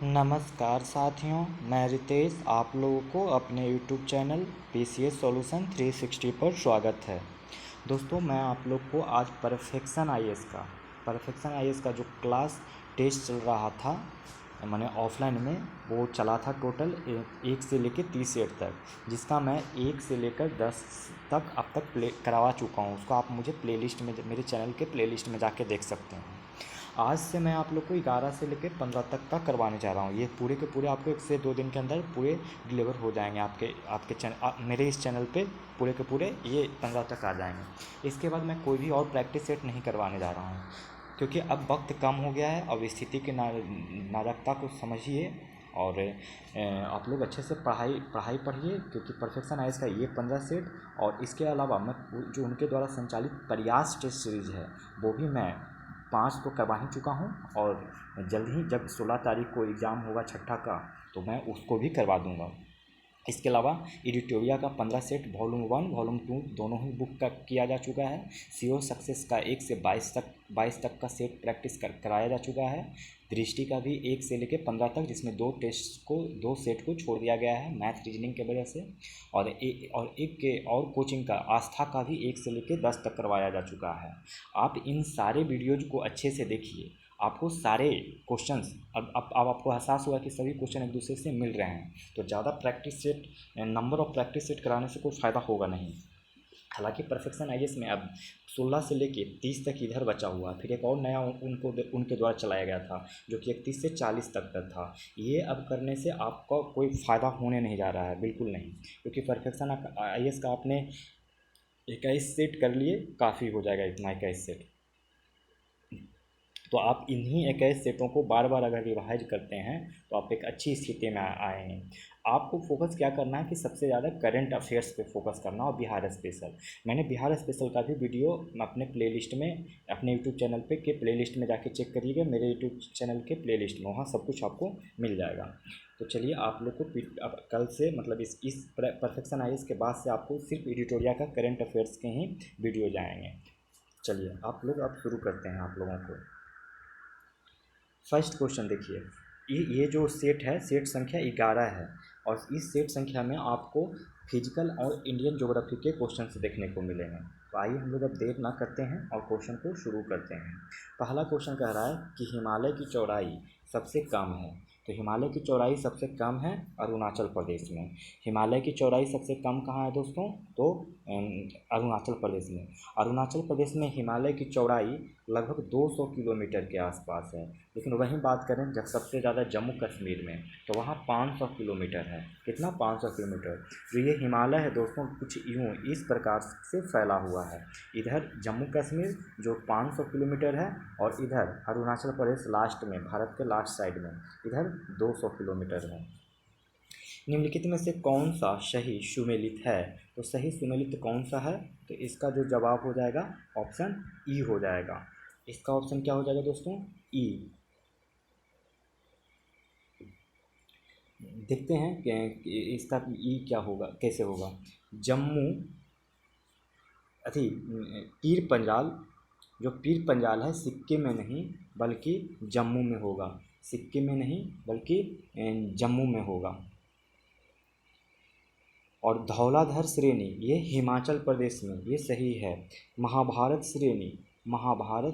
नमस्कार साथियों, मैं रितेश आप लोगों को अपने यूट्यूब चैनल PCS सॉल्यूशन 360 पर स्वागत है। दोस्तों, मैं आप लोग को आज परफेक्शन आईएएस का जो क्लास टेस्ट चल रहा था मैंने ऑफलाइन में, वो चला था टोटल 1 से लेकर 30 सेट तक, जिसका मैं 1 से लेकर 10 तक अब तक प्ले करवा चुका हूँ। उसको आप मुझे प्लेलिस्ट में, मेरे चैनल के प्लेलिस्ट में जाके देख सकते हैं। आज से मैं आप लोग को 11 से लेकर 15 तक का करवाने जा रहा हूँ। ये पूरे के पूरे आपको 1 से 2 दिन के अंदर पूरे डिलीवर हो जाएंगे आपके चैनल, मेरे इस चैनल पे पूरे के पूरे ये 15 तक आ जाएंगे। इसके बाद मैं कोई भी और प्रैक्टिस सेट नहीं करवाने जा रहा हूँ, क्योंकि अब वक्त कम हो गया है। अब स्थिति की नाजुकता को समझिए और आप लोग अच्छे से पढ़ाई पढ़िए, क्योंकि परफेक्शन आईएएस का ये 15 सेट और इसके अलावा मैं जो उनके द्वारा संचालित प्रयास टेस्ट सीरीज़ है, वो भी मैं 5 तो करवा ही चुका हूँ और जल्द ही जब 16 तारीख को एग्ज़ाम होगा छठा का, तो मैं उसको भी करवा दूँगा। इसके अलावा एडिटोरिया का 15 सेट वॉल्यूम 1 वॉल्यूम 2 दोनों ही बुक का किया जा चुका है। सीओ सक्सेस का 1 से 22 तक का सेट प्रैक्टिस कराया जा चुका है। दृष्टि का भी 1 से लेकर 15 तक, जिसमें 2 सेट को छोड़ दिया गया है मैथ रीजनिंग के वजह से, और एक के और कोचिंग का आस्था का भी 1 से लेकर 10 तक करवाया जा चुका है। आप इन सारे वीडियोज़ को अच्छे से देखिए, आपको सारे क्वेश्चंस अब आपको एहसास हुआ कि सभी क्वेश्चन एक दूसरे से मिल रहे हैं। तो ज़्यादा practice set, number of practice set कराने से कोई फ़ायदा होगा नहीं। हालांकि परफेक्शन आईएएस में अब 16 से लेके 30 तक इधर बचा हुआ है, फिर एक और नया उनके द्वारा चलाया गया था जो कि 31 से 40 तक का था। ये अब करने से आपका कोई फ़ायदा होने नहीं जा रहा है, बिल्कुल नहीं, क्योंकि परफेक्शन आईएएस का आपने 21 सेट कर लिए, काफ़ी हो जाएगा इतना 21 सेट। तो आप इन्हीं 21 सेटों को बार बार अगर रिवाइज करते हैं तो आप एक अच्छी स्थिति में आएंगे। आपको फोकस क्या करना है कि सबसे ज़्यादा करंट अफेयर्स पे फोकस करना, और बिहार स्पेशल, मैंने बिहार स्पेशल का भी वीडियो अपने प्लेलिस्ट में, अपने यूट्यूब चैनल पे के प्लेलिस्ट में जाके चेक करिएगा, मेरे यूट्यूब चैनल के प्लेलिस्ट में, वहाँ सब कुछ आपको मिल जाएगा। तो चलिए, आप लोग को अब कल से, मतलब इस परफेक्शन आईएएस के बाद से आपको सिर्फ एडिटोरिया का करंट अफेयर्स के ही वीडियो जाएंगे। चलिए आप लोग अब शुरू करते हैं आप लोगों को। फर्स्ट क्वेश्चन देखिए, ये जो सेट है, सेट संख्या 11 है, और इस सेट संख्या में आपको फिजिकल और इंडियन ज्योग्राफी के क्वेश्चन देखने को मिलेंगे। तो आइए हम लोग अब देर ना करते हैं और क्वेश्चन को शुरू करते हैं। पहला क्वेश्चन कह रहा है कि हिमालय की चौड़ाई सबसे कम है। तो हिमालय की चौड़ाई सबसे कम है अरुणाचल प्रदेश में। हिमालय की चौड़ाई सबसे कम कहाँ है दोस्तों? तो अरुणाचल प्रदेश में। अरुणाचल प्रदेश में हिमालय की चौड़ाई लगभग 200 किलोमीटर के आसपास है। लेकिन वहीं बात करें जब सबसे ज़्यादा जम्मू कश्मीर में, तो वहाँ 500 किलोमीटर है। कितना? 500 किलोमीटर। जो ये हिमालय है दोस्तों, कुछ यूँ इस प्रकार से फैला हुआ है। इधर जम्मू कश्मीर जो 500 किलोमीटर है, और इधर अरुणाचल प्रदेश लास्ट में, भारत के लास्ट साइड में, इधर 200 किलोमीटर है। निम्नलिखित में से कौन सा सही सुमेलित है? तो सही सुमेलित कौन सा है? तो इसका जो जवाब हो जाएगा ऑप्शन ई हो जाएगा। इसका ऑप्शन क्या हो जाएगा दोस्तों? ई। देखते हैं कि इसका ई क्या होगा, कैसे होगा। जम्मू पीर पंजाल, जो पीर पंजाल है सिक्किम में नहीं बल्कि जम्मू में होगा। सिक्किम में नहीं बल्कि जम्मू में होगा। और धौलाधर श्रेणी ये हिमाचल प्रदेश में, ये सही है। महाभारत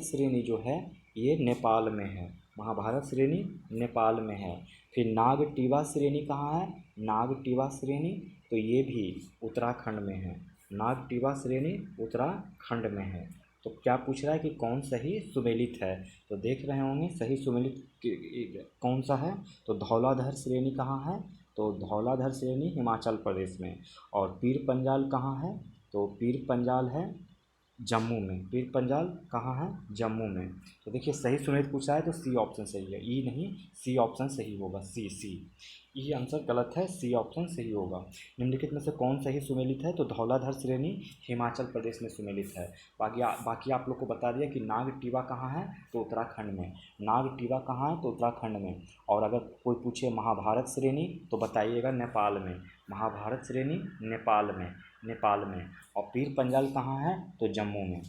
श्रेणी जो है ये नेपाल में है। महाभारत श्रेणी नेपाल में है। फिर नागटीवा श्रेणी कहाँ है? नागटीवा श्रेणी तो ये भी उत्तराखंड में है। नागटीवा श्रेणी उत्तराखंड में है। तो क्या पूछ रहा है कि कौन सही सुमेलित है? तो देख रहे होंगे सही सुमेलित कौन सा है। तो धौलाधर श्रेणी कहाँ है? तो धौलाधर श्रेणी हिमाचल प्रदेश में। और पीर पंजाल कहाँ है? तो पीर पंजाल है जम्मू में। पीर पंजाल कहाँ है? जम्मू में। तो देखिए सही सुमेलित पूछा है तो सी ऑप्शन सही है, ई नहीं, सी ऑप्शन सही होगा। सी ई आंसर गलत है, सी ऑप्शन सही होगा। निम्नलिखित में से कौन सही सुमेलित है? तो धौलाधर श्रेणी हिमाचल प्रदेश में सुमेलित है। बाकी आप लोग को बता दिया कि नागटीवा कहाँ है? तो उत्तराखंड में। नागटीवा कहाँ है? तो उत्तराखंड में। और अगर कोई पूछे महाभारत श्रेणी तो बताइएगा नेपाल में। महाभारत श्रेणी नेपाल में। और पीर पंजाल कहाँ है? तो जम्मू में।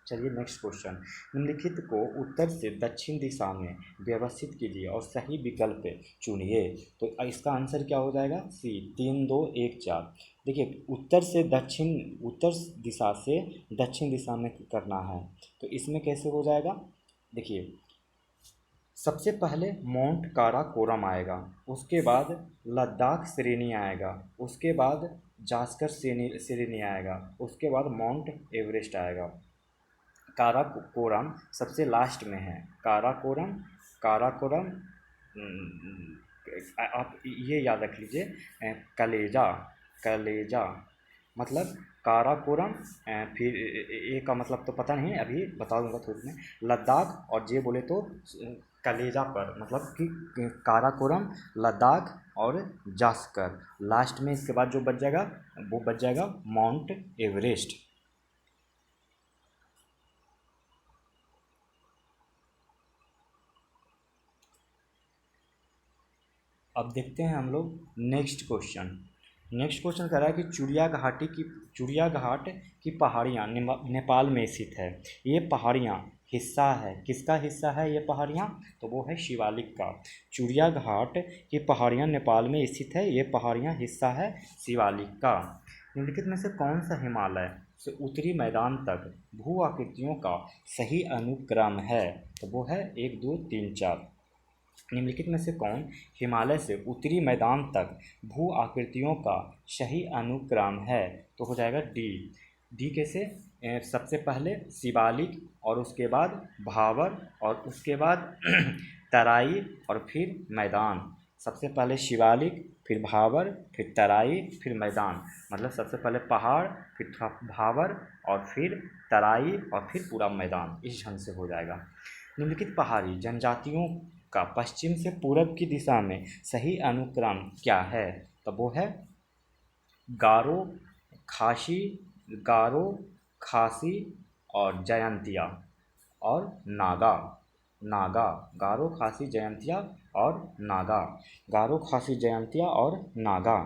चलिए नेक्स्ट क्वेश्चन, निम्नलिखित को उत्तर से दक्षिण दिशा में व्यवस्थित कीजिए और सही विकल्प चुनिए। तो इसका आंसर क्या हो जाएगा? सी, 3 2 1 4। देखिए उत्तर दिशा से दक्षिण दिशा में करना है, तो इसमें कैसे हो जाएगा? देखिए सबसे पहले माउंट काराकोरम आएगा, उसके बाद लद्दाख श्रेणी आएगा, उसके बाद जास्कर श्रेणी आएगा, उसके बाद माउंट एवरेस्ट आएगा। काराकोरम सबसे लास्ट में है। काराकोरम काराकोरम आप ये याद रख लीजिए, कलेजा कलेजा मतलब काराकोरम। फिर ए का मतलब तो पता नहीं, अभी बता दूंगा थोड़ी में। लद्दाख और जे बोले तो कलेजा पर, मतलब कि काराकोरम, लद्दाख और जास्कर। लास्ट में इसके बाद जो बच जाएगा वो बच जाएगा माउंट एवरेस्ट। अब देखते हैं हम लोग नेक्स्ट क्वेश्चन। नेक्स्ट क्वेश्चन कह रहा है कि चिड़िया घाट की पहाड़ियाँ नेपाल में स्थित है। ये पहाड़ियाँ हिस्सा है, किसका हिस्सा है ये पहाड़ियाँ? तो वो है शिवालिक का। चिड़िया घाट की पहाड़ियाँ नेपाल में स्थित है, ये पहाड़ियाँ हिस्सा है शिवालिक का। निम्नलिखित में से कौन सा हिमालय से उत्तरी मैदान तक भू आकृतियों का सही अनुक्रम है? तो वो है 1 2 3 4। निम्नलिखित में से कौन हिमालय से उत्तरी मैदान तक भू आकृतियों का सही अनुक्रम है? तो हो जाएगा डी। डी कैसे? सबसे पहले शिवालिक और उसके बाद भावर और उसके बाद तराई और फिर मैदान। सबसे पहले शिवालिक, फिर भावर, फिर तराई, फिर मैदान। मतलब सबसे पहले पहाड़, फिर भावर और फिर तराई और फिर पूरा मैदान। इस ढंग से हो जाएगा। निम्नलिखित पहाड़ी जनजातियों का पश्चिम से पूरब की दिशा में सही अनुक्रम क्या है? तो वो है गारो, खासी, गारो, खासी और जयंतिया और नागा। नागा, गारो, खासी, जयंतिया और नागा। गारो, खासी, जयंतिया और नागा।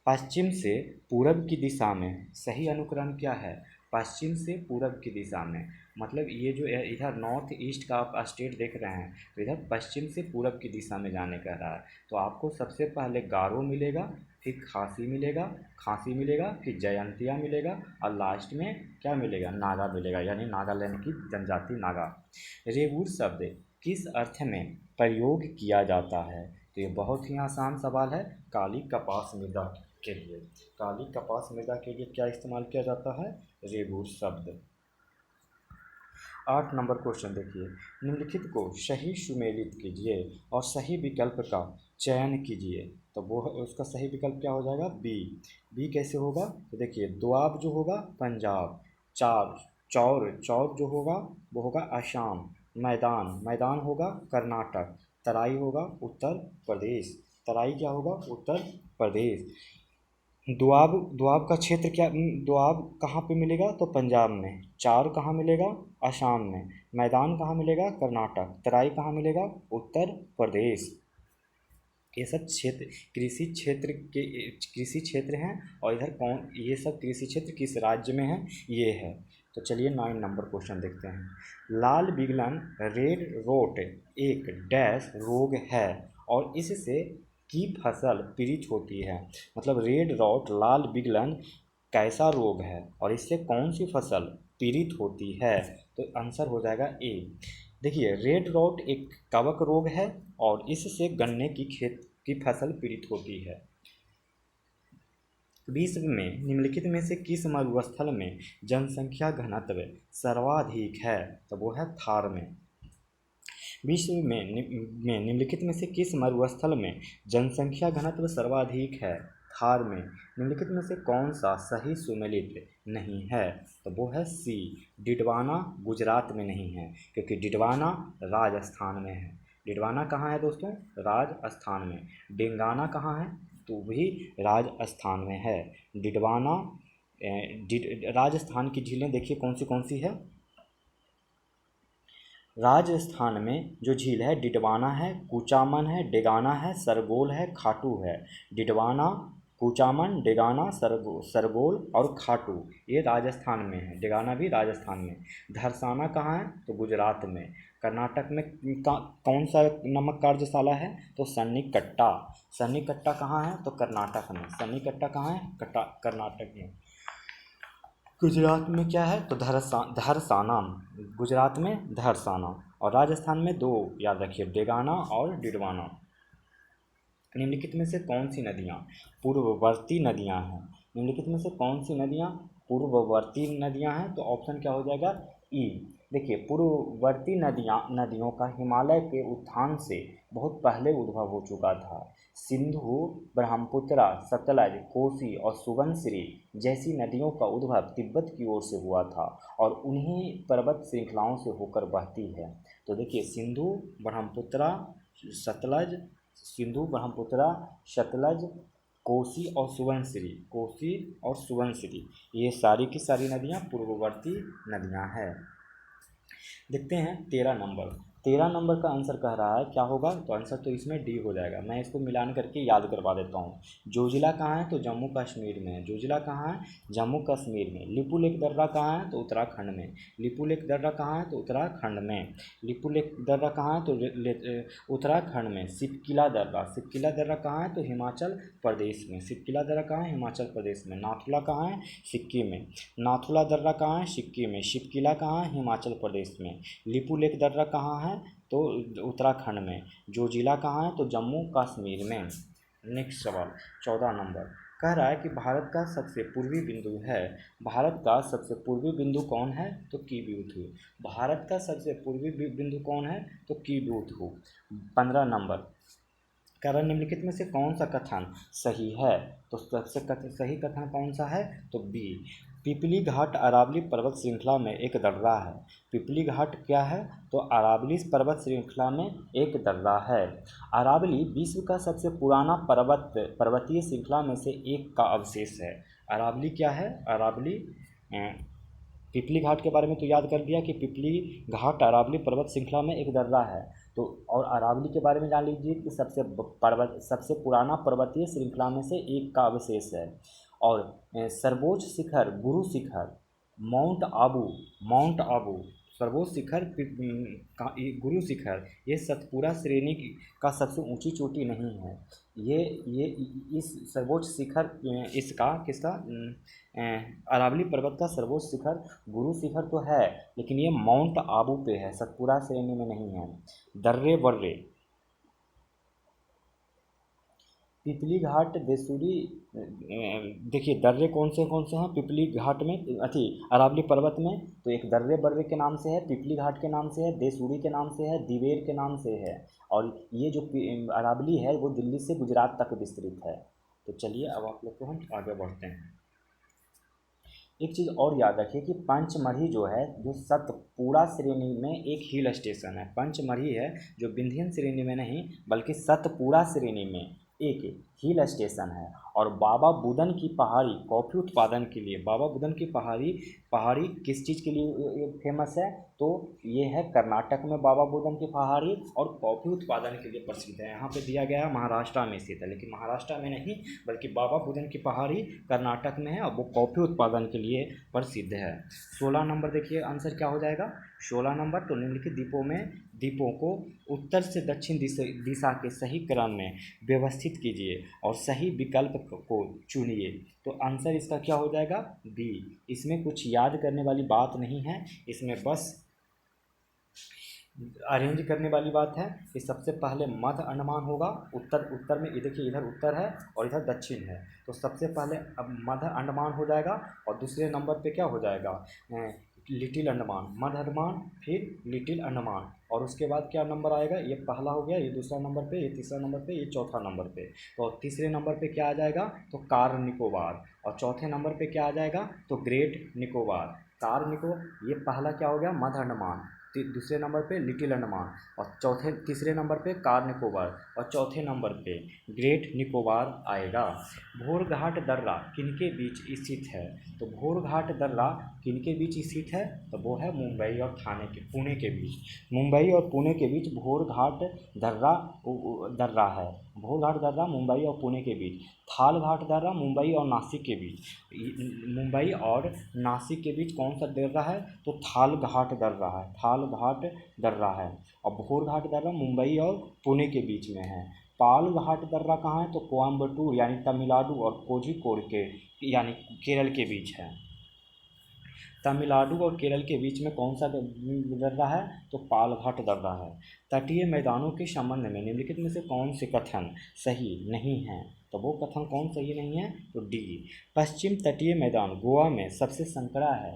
पश्चिम से पूरब की दिशा में सही अनुक्रम क्या है? पश्चिम से पूरब की दिशा में, मतलब ये जो इधर नॉर्थ ईस्ट का आप स्टेट देख रहे हैं, तो इधर पश्चिम से पूरब की दिशा में जाने कह रहा है। तो आपको सबसे पहले गारो मिलेगा, फिर खासी मिलेगा, फिर जयंतिया मिलेगा और लास्ट में क्या मिलेगा? नागा मिलेगा, यानी नागालैंड की जनजाति नागा। रेगुर शब्द किस अर्थ में प्रयोग किया जाता है? तो ये बहुत ही आसान सवाल है। काली कपास मृदा के लिए, काली कपास मृदा के लिए क्या इस्तेमाल किया जाता है? रेगुर शब्द। 8 नंबर क्वेश्चन देखिए, निम्नलिखित को सही सुमेलित कीजिए और सही विकल्प का चयन कीजिए। तो वो उसका सही विकल्प क्या हो जाएगा? बी। बी कैसे होगा? तो देखिए दोआब जो होगा पंजाब, चौर जो होगा वो होगा असम, मैदान होगा कर्नाटक, तराई होगा उत्तर प्रदेश। तराई क्या होगा? उत्तर प्रदेश। दोआब का क्षेत्र क्या, दोआब कहाँ पे मिलेगा? तो पंजाब में। चार कहाँ मिलेगा? असम में। मैदान कहाँ मिलेगा? कर्नाटक। तराई कहाँ मिलेगा? उत्तर प्रदेश। ये सब क्षेत्र कृषि क्षेत्र हैं। और इधर कौन, ये सब कृषि क्षेत्र किस राज्य में है? ये है। तो चलिए 9 नंबर क्वेश्चन देखते हैं। लाल बिगलन रेड रोट एक डैश रोग है और इससे की फसल पीड़ित होती है। मतलब रेड रॉट, लाल बिगलन कैसा रोग है और इससे कौन सी फसल पीड़ित होती है? तो आंसर हो जाएगा ए। देखिए रेड रॉट एक कवक रोग है और इससे गन्ने की खेत की फसल पीड़ित होती है। विश्व में निम्नलिखित में से किस मरुस्थल में जनसंख्या घनत्व सर्वाधिक है? तो वो है थार में। विश्व में निम्नलिखित में से किस मरुस्थल में जनसंख्या घनत्व सर्वाधिक है? थार में। निम्नलिखित में से कौन सा सही सुमेलित नहीं है? तो वो है सी, डिडवाना गुजरात में नहीं है, क्योंकि डिडवाना राजस्थान में है। डिडवाना कहाँ है दोस्तों? राजस्थान में। डेंगाना कहाँ है? तो भी राजस्थान में है। डिडवाना राजस्थान की झीलें देखिए कौन सी है। राजस्थान में जो झील है डिडवाना है, कुचामन है, डेगाना है, सरगोल है, खाटू है। डिडवाना, कुचामन, डेगाना, सरगोल और खाटू ये राजस्थान में है। डेगाना भी राजस्थान में। धरसाना कहाँ है? तो गुजरात में। कर्नाटक में कौन सा नमक कार्यशाला है? तो सन्निकट्टा। सन्निकट्टा कहाँ है? तो कर्नाटक में। सन्निकट्टा कहाँ है? कर्नाटक में। गुजरात में क्या है? तो धरसाना। गुजरात में धरसाना। और राजस्थान में दो याद रखिए, डेगाना और डिडवाना। निम्नलिखित में से कौन सी नदियाँ पूर्ववर्ती नदियाँ हैं? निम्नलिखित में से कौन सी नदियाँ पूर्ववर्ती नदियाँ हैं? तो ऑप्शन क्या हो जाएगा? ई। देखिए, पूर्ववर्ती नदियों का हिमालय के उत्थान से बहुत पहले उद्भव हो चुका था। सिंधु, ब्रह्मपुत्र, सतलज, कोसी और सुबनसिरी जैसी नदियों का उद्भव तिब्बत की ओर से हुआ था और उन्हीं पर्वत श्रृंखलाओं से होकर बहती है। तो देखिए, सिंधु, ब्रह्मपुत्र, सतलज, कोसी और सुबनसिरी ये सारी की सारी नदियाँ पूर्ववर्ती नदियाँ हैं। देखते हैं 13 नंबर का आंसर कह रहा है क्या होगा? तो आंसर तो इसमें डी हो जाएगा। मैं इसको मिलान करके याद करवा देता हूँ। जोजिला कहाँ है? तो जम्मू कश्मीर में है। जोजिला कहाँ है? जम्मू कश्मीर में। लिपुलेख दर्रा कहाँ है? तो उत्तराखंड में। लिपुलेख दर्रा कहाँ है? तो उत्तराखंड में। लिपुलेख दर्रा कहाँ है? तो उत्तराखंड में। सिपकिला दर्रा कहाँ है? तो हिमाचल प्रदेश में। सिपकिला दर्रा कहाँ है? हिमाचल प्रदेश में। नाथुला कहाँ है? सिक्किम में। नाथुला दर्रा कहाँ है? सिक्किम में। शिपकिला कहाँ है? हिमाचल प्रदेश में। लिपुलेख दर्रा कहाँ है? तो उत्तराखंड में। जोजिला कहाँ है? तो जम्मू कश्मीर में। नेक्स्ट सवाल 14 नंबर कह रहा है कि भारत का सबसे पूर्वी बिंदु है। भारत का सबसे पूर्वी बिंदु कौन है? तो कीबुथु। भारत का सबसे पूर्वी बिंदु कौन है? तो कीबुथु। 15 नंबर कह रहा निम्नलिखित में से कौन सा कथन सही है? तो सबसे सही कथन कौन सा है? तो बी। पिपली घाट अरावली पर्वत श्रृंखला में एक दर्रा है। पिपली घाट क्या है? तो अरावली पर्वत श्रृंखला में एक दर्रा है। अरावली विश्व का सबसे पुराना पर्वतीय श्रृंखला में से एक का अवशेष है। अरावली क्या है? अरावली पिपली घाट के बारे में तो याद कर दिया कि पिपली घाट अरावली पर्वत श्रृंखला में एक दर्रा है। तो और अरावली के बारे में जान लीजिए कि सबसे पुराना पर्वतीय श्रृंखला में से एक का अवशेष है। और सर्वोच्च शिखर गुरु शिखर माउंट आबू सर्वोच्च शिखर गुरु शिखर ये सतपुरा श्रेणी का सबसे ऊंची चोटी नहीं है। ये इस सर्वोच्च शिखर इसका किसका अरावली पर्वत का सर्वोच्च शिखर गुरु शिखर तो है, लेकिन ये माउंट आबू पे है, सतपुरा श्रेणी में नहीं है। दर्रे वर्रे पिपली घाट देसूरी देखिए दर्रे कौन से हैं पिपली घाट में अरावली पर्वत में? तो एक दर्रे बर्रे के नाम से है, पिपली घाट के नाम से है, देसूरी के नाम से है, दिवेर के नाम से है। और ये जो अरावली है वो दिल्ली से गुजरात तक विस्तृत है। तो चलिए अब आप लोग को हम आगे बढ़ते हैं। एक चीज़ और याद रखिए कि पंचमढ़ी जो है जो सतपुड़ा श्रेणी में एक हिल स्टेशन है। पंचमढ़ी है जो विंध्यन श्रेणी में नहीं बल्कि सतपुड़ा श्रेणी में एक हिल स्टेशन है। और बाबा बुदन की पहाड़ी कॉफ़ी उत्पादन के लिए बाबा बुदन की पहाड़ी किस चीज़ के लिए फेमस है? तो ये है कर्नाटक में बाबा बुदन की पहाड़ी और कॉफ़ी उत्पादन के लिए प्रसिद्ध है। यहाँ पे दिया गया है महाराष्ट्र में स्थित है, लेकिन महाराष्ट्र में नहीं बल्कि बाबा बुदन की पहाड़ी कर्नाटक में है और वो कॉफ़ी उत्पादन के लिए प्रसिद्ध है। 16 नंबर देखिए आंसर क्या हो जाएगा? 16 नंबर तो निम्नलिखित द्वीपों को उत्तर से दक्षिण दिशा के सही क्रम में व्यवस्थित कीजिए और सही विकल्प को चुनिए। तो आंसर इसका क्या हो जाएगा? बी। इसमें कुछ याद करने वाली बात नहीं है, इसमें बस अरेंज करने वाली बात है कि सबसे पहले मध्य अंडमान होगा। उत्तर में ये देखिए इधर उत्तर है और इधर दक्षिण है, तो सबसे पहले अब मध्य अंडमान हो जाएगा और दूसरे नंबर पे क्या हो जाएगा? लिटिल अंडमान, मध्य अंडमान फिर लिटिल अंडमान, और उसके बाद क्या नंबर आएगा? ये पहला हो गया, ये दूसरा नंबर पे, ये तीसरा नंबर पे, ये चौथा नंबर पे। तो तीसरे नंबर पे क्या आ जाएगा? तो कार निकोबार। और चौथे नंबर पे क्या आ जाएगा? तो ग्रेट निकोबार। कार निको ये पहला क्या हो गया? मध्य अंडमान। दूसरे नंबर पे लिटिल अंडमान, और तीसरे नंबर पे कार निकोबार, और चौथे नंबर पे ग्रेट निकोबार आएगा। भोरघाट दर्रा किनके बीच स्थित है? तो भोरघाट दर्रा किनके बीच स्थित है? तो वो है मुंबई और पुणे के बीच। मुंबई और पुणे के बीच भोरघाट दर्रा है। भोरघाट दर्रा मुंबई और पुणे के बीच। थालघाट दर्रा मुंबई और नासिक के बीच। मुंबई और नासिक के बीच कौन सा दर्रा है? तो थालघाट दर्रा है, थालघाट दर्रा है। और भोरघाट दर्रा मुंबई और पुणे के बीच में है। पालघाट दर्रा कहाँ है? तो कोयम्बटूर यानी तमिलनाडु और कोझिकोड के यानी केरल के बीच है। तमिलनाडु और केरल के बीच में कौन सा दर्रा है? तो पालघाट दर्रा है। तटीय मैदानों के संबंध में निम्नलिखित में से कौन से कथन सही नहीं है? तो वो कथन कौन सही नहीं है? तो डी, पश्चिम तटीय मैदान गोवा में सबसे संकरा है।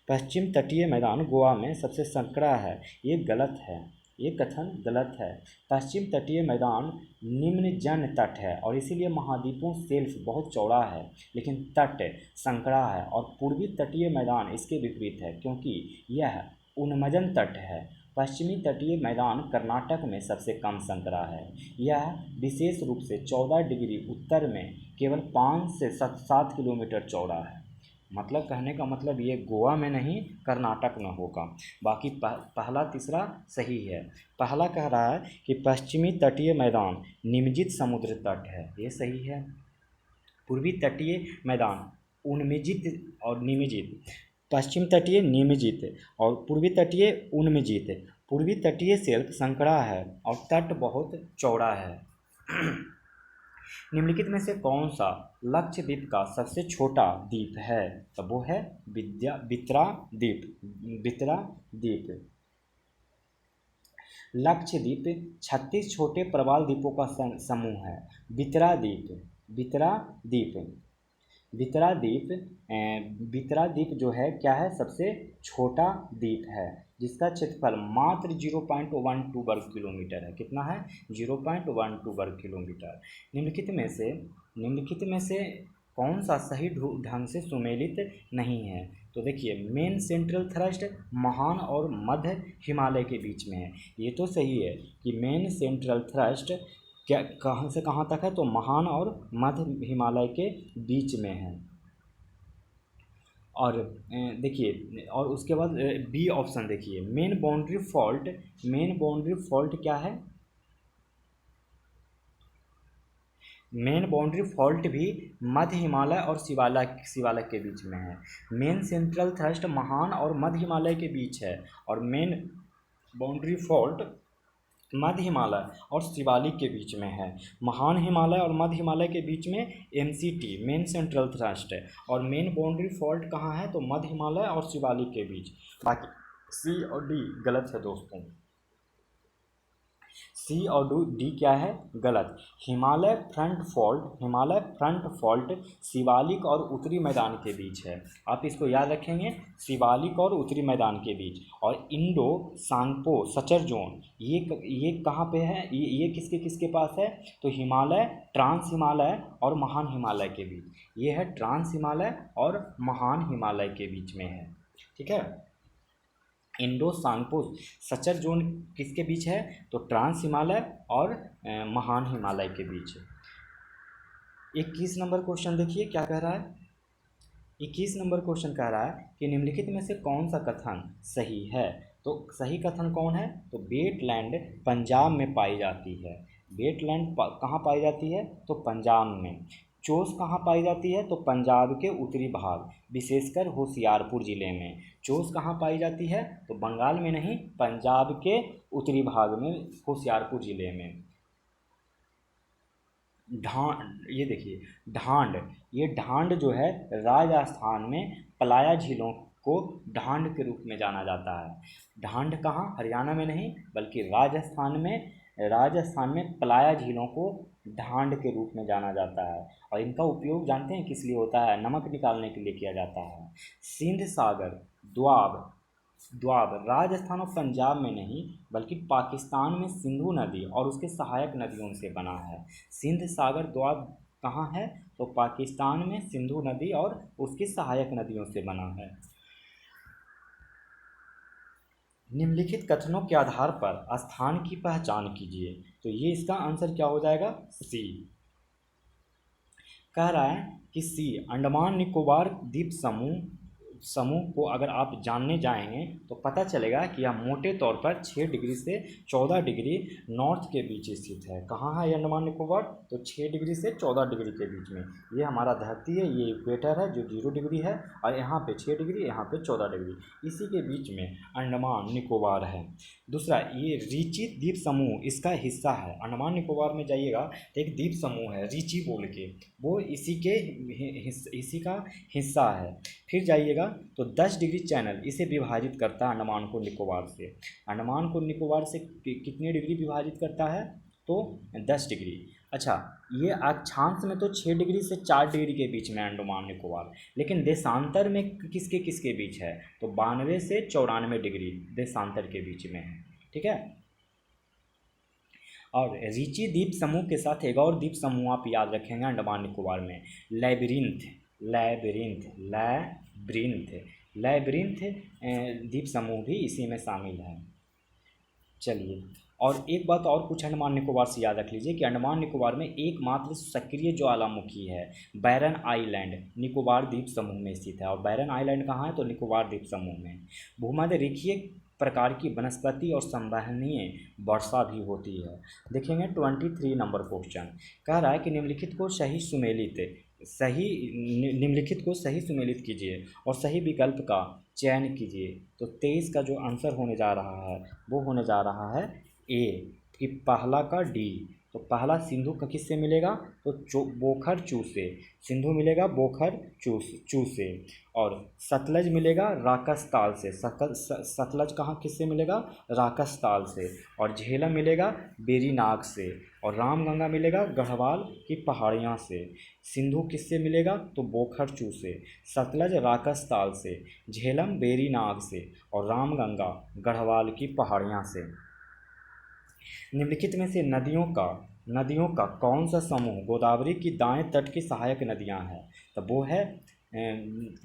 पश्चिम तटीय मैदान गोवा में सबसे संकरा है, ये गलत है, ये कथन गलत है। पश्चिम तटीय मैदान निम्न जन तट है और इसीलिए महाद्वीपों शेल्फ बहुत चौड़ा है, लेकिन तट संकरा है। और पूर्वी तटीय मैदान इसके विपरीत है, क्योंकि यह उन्मजन तट है। पश्चिमी तटीय मैदान कर्नाटक में सबसे कम संकरा है। यह विशेष रूप से 14 डिग्री उत्तर में केवल 5 से 7 किलोमीटर चौड़ा है। मतलब कहने का मतलब ये गोवा में नहीं कर्नाटक में होगा। बाकी पहला तीसरा सही है। पहला कह रहा है कि पश्चिमी तटीय मैदान निमज्जित समुद्र तट है, ये सही है। पूर्वी तटीय मैदान उन्मज्जित और निमज्जित, पश्चिम तटीय निमज्जित और पूर्वी तटीय उन्मज्जित। पूर्वी तटीय शेल्फ संकरा है और तट बहुत चौड़ा है। निम्नलिखित में से कौन सा लक्षद्वीप का सबसे छोटा द्वीप है? तो वो है बित्रा द्वीप। लक्षद्वीप 36 छोटे प्रवाल द्वीपों का समूह है। बित्रा द्वीप जो है क्या है? सबसे छोटा द्वीप है, जिसका क्षेत्रफल मात्र 0.12 वर्ग किलोमीटर है। कितना है? 0.12 वर्ग किलोमीटर। निम्नलिखित में से कौन सा सही ढंग से सुमेलित नहीं है? तो देखिए, मेन सेंट्रल थ्रस्ट महान और मध्य हिमालय के बीच में है। ये तो सही है कि मेन सेंट्रल थ्रस्ट क्या कहाँ से कहाँ तक है? तो महान और मध्य हिमालय के बीच में है। और देखिए, और उसके बाद बी ऑप्शन देखिए, मेन बाउंड्री फॉल्ट क्या है? मेन बाउंड्री फॉल्ट भी मध्य हिमालय और शिवालिक के बीच में है। मेन सेंट्रल थ्रस्ट महान और मध्य हिमालय के बीच है, और मेन बाउंड्री फॉल्ट मध्य हिमालय और शिवालिक के बीच में है। महान हिमालय और मध्य हिमालय के बीच में MCT मेन सेंट्रल थ्रस्ट है, और मेन बाउंड्री फॉल्ट कहाँ है? तो मध्य हिमालय और शिवालिक के बीच। बाकी C और D गलत है दोस्तों। C और D क्या है? गलत। हिमालय फ्रंट फॉल्ट शिवालिक और उत्तरी मैदान के बीच है। आप इसको याद रखेंगे, शिवालिक और उत्तरी मैदान के बीच। और इंडो सांगपो सचर जोन ये कहाँ पे है? ये किसके पास है? तो हिमालय, ट्रांस हिमालय और महान हिमालय के बीच। ये है ट्रांस हिमालय और महान हिमालय के बीच में है। ठीक है। इंडो सांगपो सचर जोन किसके बीच है? तो ट्रांस हिमालय और महान हिमालय के बीच। 21 नंबर क्वेश्चन देखिए क्या कह रहा है। 21 नंबर क्वेश्चन कह रहा है कि निम्नलिखित में से कौन सा कथन सही है? तो सही कथन कौन है? तो वेटलैंड पंजाब में पाई जाती है। वेटलैंड कहाँ पाई जाती है? तो पंजाब में। चोस कहाँ पाई जाती है? तो पंजाब के उत्तरी भाग, विशेषकर होशियारपुर ज़िले में। चोस कहाँ पाई जाती है? तो बंगाल में नहीं, पंजाब के उत्तरी भाग में, होशियारपुर ज़िले में। ये देखिए ढांड जो है राजस्थान में पलाया झीलों को ढांड के रूप में जाना जाता है। ढांड कहाँ? हरियाणा में नहीं, बल्कि राजस्थान में पलाया झीलों को ढांड के रूप में जाना जाता है। और इनका उपयोग जानते हैं किस लिए होता है? नमक निकालने के लिए किया जाता है। सिंध सागर द्वाब राजस्थान और पंजाब में नहीं, बल्कि पाकिस्तान में सिंधु नदी और उसके सहायक नदियों से बना है। सिंध सागर द्वाब कहाँ है? तो पाकिस्तान में सिंधु नदी और उसकी सहायक नदियों से बना है। निम्नलिखित कथनों के आधार पर स्थान की पहचान कीजिए। तो ये इसका आंसर क्या हो जाएगा, सी। कह रहा है कि सी, अंडमान निकोबार द्वीप समूह को अगर आप जानने जाएंगे तो पता चलेगा कि यह मोटे तौर पर 6 डिग्री से 14 डिग्री नॉर्थ के बीच स्थित है। कहाँ है ये अंडमान निकोबार, तो 6 डिग्री से 14 डिग्री के बीच में। ये हमारा धरती है, ये इक्वेटर है जो 0 डिग्री है, और यहाँ पे 6 डिग्री, यहाँ पे 14 डिग्री, इसी के बीच में अंडमान निकोबार है। दूसरा, ये रिची द्वीप समूह इसका हिस्सा है। अंडमान निकोबार में जाइएगा तो एक द्वीप समूह है रिची बोल के, वो इसी का हिस्सा है। फिर जाइएगा तो 10 डिग्री चैनल इसे विभाजित करता है अंडमान को निकोबार से। अंडमान को निकोबार से कितने डिग्री विभाजित करता है, तो 10 डिग्री। अच्छा, ये अक्षांश में तो 6 डिग्री से 4 डिग्री के बीच में अंडमान निकोबार, लेकिन देशांतर में किसके किसके बीच है, तो 92 से 94 डिग्री देशांतर के बीच में है। ठीक है। और रिची द्वीप समूह के साथ एक और द्वीप समूह आप याद रखेंगे अंडमान निकोबार में, लैबिरिंथ द्वीप समूह भी इसी में शामिल है। चलिए, और एक बात और कुछ अंडमान निकोबार से याद रख लीजिए कि अंडमान निकोबार में एकमात्र सक्रिय ज्वालामुखी है बैरन आइलैंड, निकोबार द्वीप समूह में स्थित है। और बैरन आइलैंड कहाँ है, तो निकोबार द्वीप समूह में। भूमध्य रेखीय प्रकार की वनस्पति और संवहनीय वर्षा भी होती है। देखेंगे 23 नंबर क्वेश्चन, कह रहा है कि निम्नलिखित को सही सुमेलित कीजिए और सही विकल्प का चयन कीजिए। तो 23 का जो आंसर होने जा रहा है वो होने जा रहा है ए, कि पहला का डी। तो पहला सिंधु का किससे मिलेगा, तो बोखर चू से, सिंधु मिलेगा बोखर चू से। और सतलज मिलेगा राकस ताल से, सतलज कहाँ किससे मिलेगा, राकस ताल से। और झेलम मिलेगा बेरीनाग से। और रामगंगा मिलेगा गढ़वाल की पहाड़ियाँ से। सिंधु किससे मिलेगा, तो बोखर चू से, सतलज राकस ताल से, झेलम बेरीनाग से, और रामगंगा गढ़वाल की पहाड़ियाँ से। निम्नलिखित में से नदियों का कौन सा समूह गोदावरी की दाएं तट की सहायक नदियां हैं, तो वो है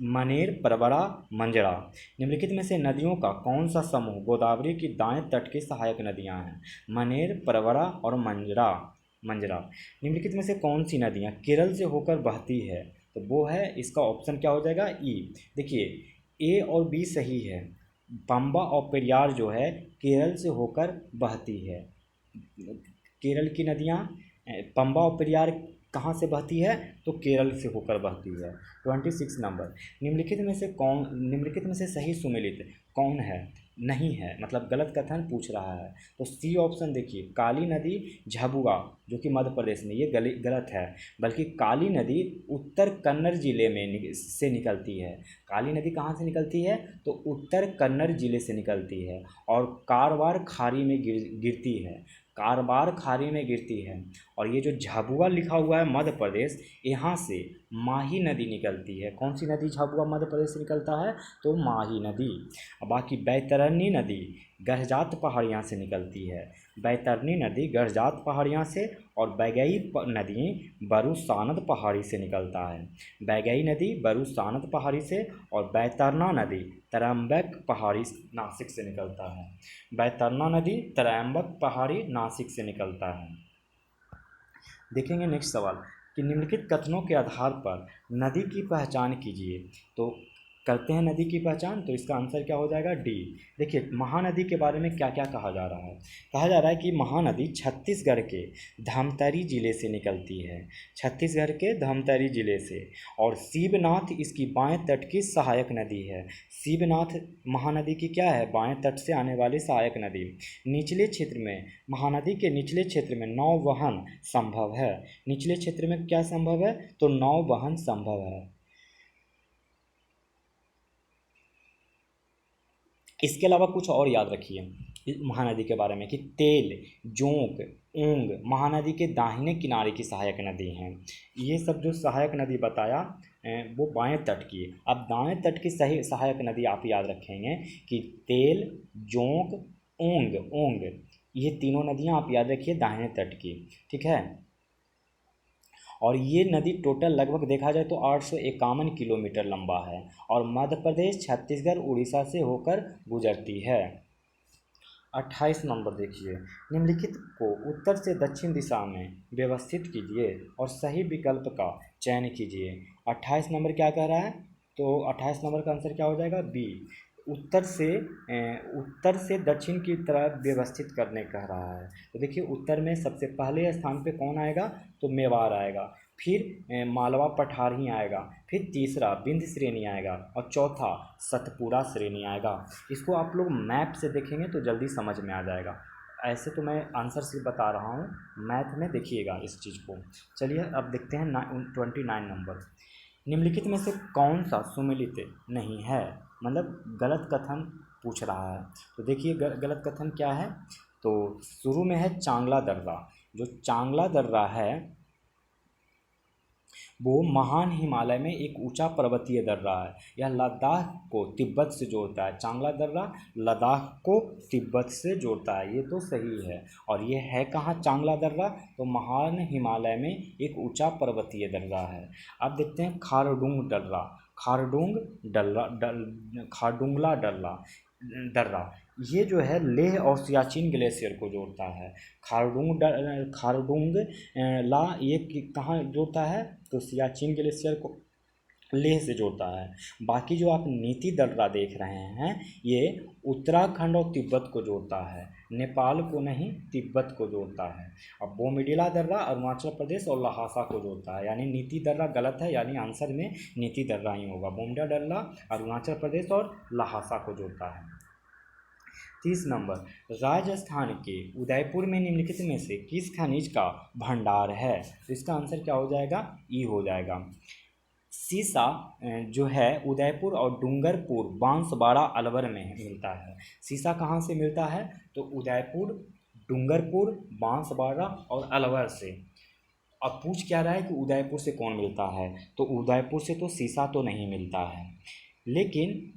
मनेर, परवरा, मंजरा। निम्नलिखित में से नदियों का कौन सा समूह गोदावरी की दाएं तट की सहायक नदियां हैं, मनेर, परवरा और मंजरा। निम्नलिखित में से कौन सी नदियां केरल से होकर बहती है, तो वो है इसका ऑप्शन क्या हो जाएगा, ई। देखिए ए और बी सही है। पंबा और पेरियार जो है केरल से होकर बहती है। केरल की नदियाँ पंबा और पेरियार कहाँ से बहती है, तो केरल से होकर बहती है। 26 नंबर, निम्नलिखित में से सही सुमेलित कौन है, नहीं है, मतलब गलत कथन पूछ रहा है। तो सी ऑप्शन देखिए, काली नदी झाबुआ जो कि मध्य प्रदेश में, ये गलत है। बल्कि काली नदी उत्तर कन्नड़ जिले में से निकलती है। काली नदी कहाँ से निकलती है, तो उत्तर कन्नड़ जिले से निकलती है और कारवार खाड़ी में गिरती है। कारवार खाड़ी में गिरती है। और ये जो झाबुआ लिखा हुआ है मध्य प्रदेश, यहाँ से माही नदी निकलती है। कौन सी नदी झाबुआ मध्य प्रदेश से निकलता है, तो माही नदी। बाकी बैतरणी नदी गहजात पहाड़ियाँ से निकलती है। बैतरणी नदी गहजात पहाड़ियाँ से, और बैगई नदी बरूसानद पहाड़ी से निकलता है। बैगई नदी बरूसानद पहाड़ी से, और बैतरना नदी तरम्बक पहाड़ी नासिक से निकलता है। बैतरना नदी तरम्बक पहाड़ी नासिक से निकलता है। देखेंगे नेक्स्ट सवाल कि निम्नलिखित कथनों के आधार पर नदी की पहचान कीजिए। तो करते हैं नदी की पहचान, तो इसका आंसर क्या हो जाएगा, डी। देखिए महानदी के बारे में क्या क्या कहा जा रहा है। कहा जा रहा है कि महानदी छत्तीसगढ़ के धमतरी जिले से निकलती है, छत्तीसगढ़ के धमतरी जिले से। और शिवनाथ इसकी बाएं तट की सहायक नदी है। शिवनाथ महानदी की क्या है, बाएं तट से आने वाली सहायक नदी। निचले क्षेत्र में, महानदी के निचले क्षेत्र में नौवहन संभव है। निचले क्षेत्र में क्या संभव है, तो नौवहन संभव है। इसके अलावा कुछ और याद रखिए महानदी के बारे में कि तेल, जोंक, ऊंग महानदी के दाहिने किनारे की सहायक नदी हैं। ये सब जो सहायक नदी बताया वो बाएं तट की। अब दाएं तट की सही सहायक नदी आप याद रखेंगे कि तेल, जोंक, ऊंग ये तीनों नदियां आप याद रखिए दाहिने तट की। ठीक है। और ये नदी टोटल लगभग देखा जाए तो 851 किलोमीटर लंबा है और मध्य प्रदेश, छत्तीसगढ़, उड़ीसा से होकर गुजरती है। 28 नंबर देखिए, निम्नलिखित को उत्तर से दक्षिण दिशा में व्यवस्थित कीजिए और सही विकल्प का चयन कीजिए। 28 नंबर क्या कह रहा है? तो 28 नंबर का आंसर क्या हो जाएगा? बी। उत्तर से दक्षिण की तरफ व्यवस्थित करने कह रहा है। तो देखिए उत्तर में सबसे पहले स्थान पे कौन आएगा? तो मेवाड़ आएगा, फिर मालवा पठार ही आएगा, फिर तीसरा विंध्य श्रेणी आएगा और चौथा सतपुड़ा श्रेणी आएगा। इसको आप लोग मैप से देखेंगे तो जल्दी समझ में आ जाएगा। ऐसे तो मैं आंसर सिर्फ बता रहा हूँ, मैथ में देखिएगा इस चीज़ को। चलिए अब देखते हैं 29 नंबर। निम्नलिखित में से कौन सा सुमेलित नहीं है? मतलब गलत कथन पूछ रहा है। तो देखिए गलत कथन क्या है? तो शुरू में है चांगला दर्रा। जो चांगला दर्रा है वो महान हिमालय में एक ऊंचा पर्वतीय दर्रा है। यह लद्दाख को तिब्बत से जोड़ता है। चांगला दर्रा लद्दाख को तिब्बत से जोड़ता है, ये तो सही है। और ये है कहाँ चांगला दर्रा? तो महान हिमालय में एक ऊंचा पर्वतीय दर्रा है। अब देखते हैं खारडुंग दर्रा। खारडुंगला दर्रा ये जो है लेह और सियाचिन ग्लेशियर को जोड़ता है। खारडुंग ला ये कहाँ जोड़ता है? तो सियाचिन ग्लेशियर को लेह से जोड़ता है। बाकी जो आप नीति दर्रा देख रहे हैं ये उत्तराखंड और तिब्बत को जोड़ता है, नेपाल को नहीं तिब्बत को जोड़ता है। अब बोमडिला दर्रा अरुणाचल प्रदेश और लहासा को जोड़ता है, यानी नीति दर्रा गलत है, यानी आंसर में नीति दर्रा ही होगा। बोमडिला दर्रा अरुणाचल प्रदेश और लहासा को जोड़ता है। 30 नंबर, राजस्थान के उदयपुर में निम्नलिखित में से किस खनिज का भंडार है? तो इसका आंसर क्या हो जाएगा? ई हो जाएगा। सीसा जो है उदयपुर और डूंगरपुर बांसवाड़ा अलवर में मिलता है। सीसा कहाँ से मिलता है? तो उदयपुर, डूंगरपुर, बांसवाड़ा और अलवर से। अब पूछ क्या रहा है कि उदयपुर से कौन मिलता है? तो उदयपुर से तो सीसा तो नहीं मिलता है, लेकिन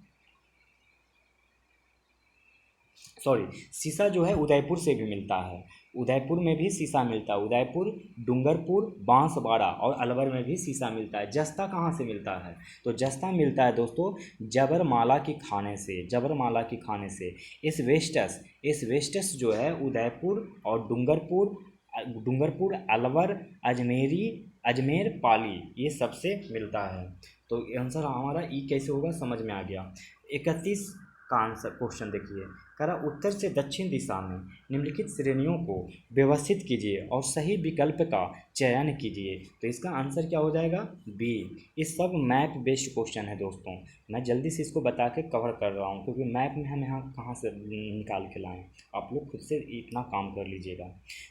सीसा जो है उदयपुर से भी मिलता है। उदयपुर में भी सीसा मिलता है। उदयपुर, डूंगरपुर, बांसवाड़ा और अलवर में भी सीसा मिलता है। जस्ता कहाँ से मिलता है? तो जस्ता मिलता है दोस्तों जबरमाला की खाने से। जबरमाला की खाने से एस्बेस्टस जो है उदयपुर और डूंगरपुर, अलवर, अजमेर, पाली ये सबसे मिलता है। तो आंसर हमारा ई कैसे होगा समझ में आ गया। 31 का आंसर क्वेश्चन देखिए, कह रहा उत्तर से दक्षिण दिशा में निम्नलिखित श्रेणियों को व्यवस्थित कीजिए और सही विकल्प का चयन कीजिए। तो इसका आंसर क्या हो जाएगा? बी। ये सब मैप बेस्ड क्वेश्चन है दोस्तों, मैं जल्दी से इसको बता के कवर कर रहा हूँ क्योंकि मैप में हम यहाँ कहाँ से निकाल के लाएँ, आप लोग खुद से इतना काम कर लीजिएगा।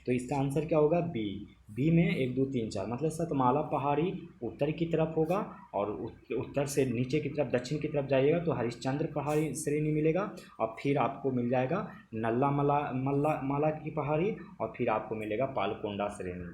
तो इसका आंसर क्या होगा? बी। बी में 1 2 3 4 मतलब सतमाला पहाड़ी उत्तर की तरफ होगा और उत्तर से नीचे की तरफ दक्षिण की तरफ जाइएगा तो हरिश्चंद्र पहाड़ी श्रेणी मिलेगा और फिर आपको मिल जाएगा नल्ला माला की पहाड़ी और फिर आपको मिलेगा पालकोंडा श्रेणी।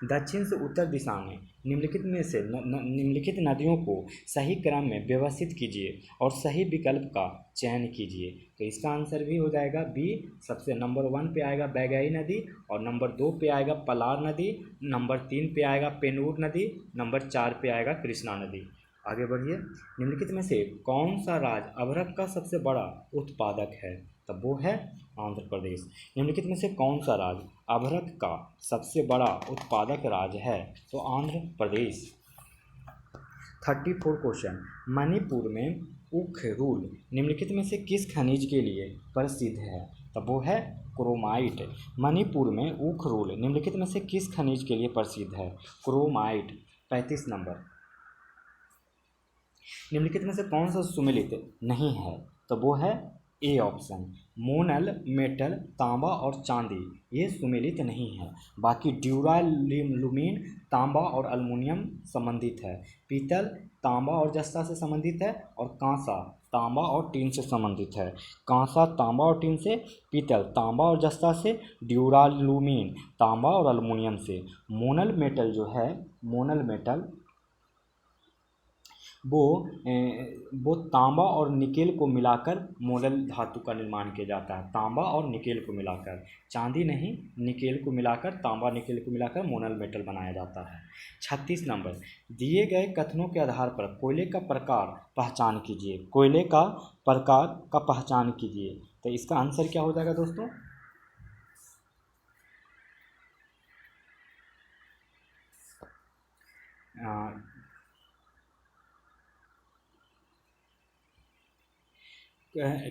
दक्षिण से उत्तर दिशा में निम्नलिखित नदियों को सही क्रम में व्यवस्थित कीजिए और सही विकल्प का चयन कीजिए। तो इसका आंसर भी हो जाएगा बी। सबसे नंबर 1 पे आएगा बैगई नदी और नंबर 2 पे आएगा पलार नदी, नंबर 3 पे आएगा पेनूर नदी, नंबर 4 पे आएगा कृष्णा नदी। आगे बढ़िए, निम्नलिखित में से कौन सा राज्य अभ्रक का सबसे बड़ा उत्पादक है? तब वो है आंध्र प्रदेश। निम्नलिखित में से कौन सा राज्य अभ्रक का सबसे बड़ा उत्पादक राज्य है? तो आंध्र प्रदेश। 34 क्वेश्चन, मणिपुर में उखरुल निम्नलिखित में से किस खनिज के लिए प्रसिद्ध है? तब वो है क्रोमाइट। मणिपुर में उखरुल निम्नलिखित में से किस खनिज के लिए प्रसिद्ध है? क्रोमाइट। 35 नंबर, निम्नलिखित में से कौन सा सुमेलित नहीं है? तो वो है ए ऑप्शन, मोनल, मेटल, तांबा और चांदी ये सुमेलित नहीं है। बाकी ड्यूरालुमीन तांबा और अल्मुनियम संबंधित है, पीतल तांबा और जस्ता से संबंधित है और कांसा तांबा और टीन से संबंधित है। कांसा तांबा और टीन से, पीतल तांबा और जस्ता से, ड्यूरालुमीन तांबा और अल्मुनियम से। मोनल मेटल जो है, मोनल मेटल वो तांबा और निकेल को मिलाकर मोनल धातु का निर्माण किया जाता है। तांबा और निकेल को मिलाकर, चांदी नहीं, निकेल को मिलाकर, तांबा निकेल को मिलाकर मोनल मेटल बनाया जाता है। 36 नंबर, दिए गए कथनों के आधार पर कोयले का प्रकार पहचान कीजिए। कोयले का प्रकार का पहचान कीजिए। तो इसका आंसर क्या हो जाएगा दोस्तों? आ,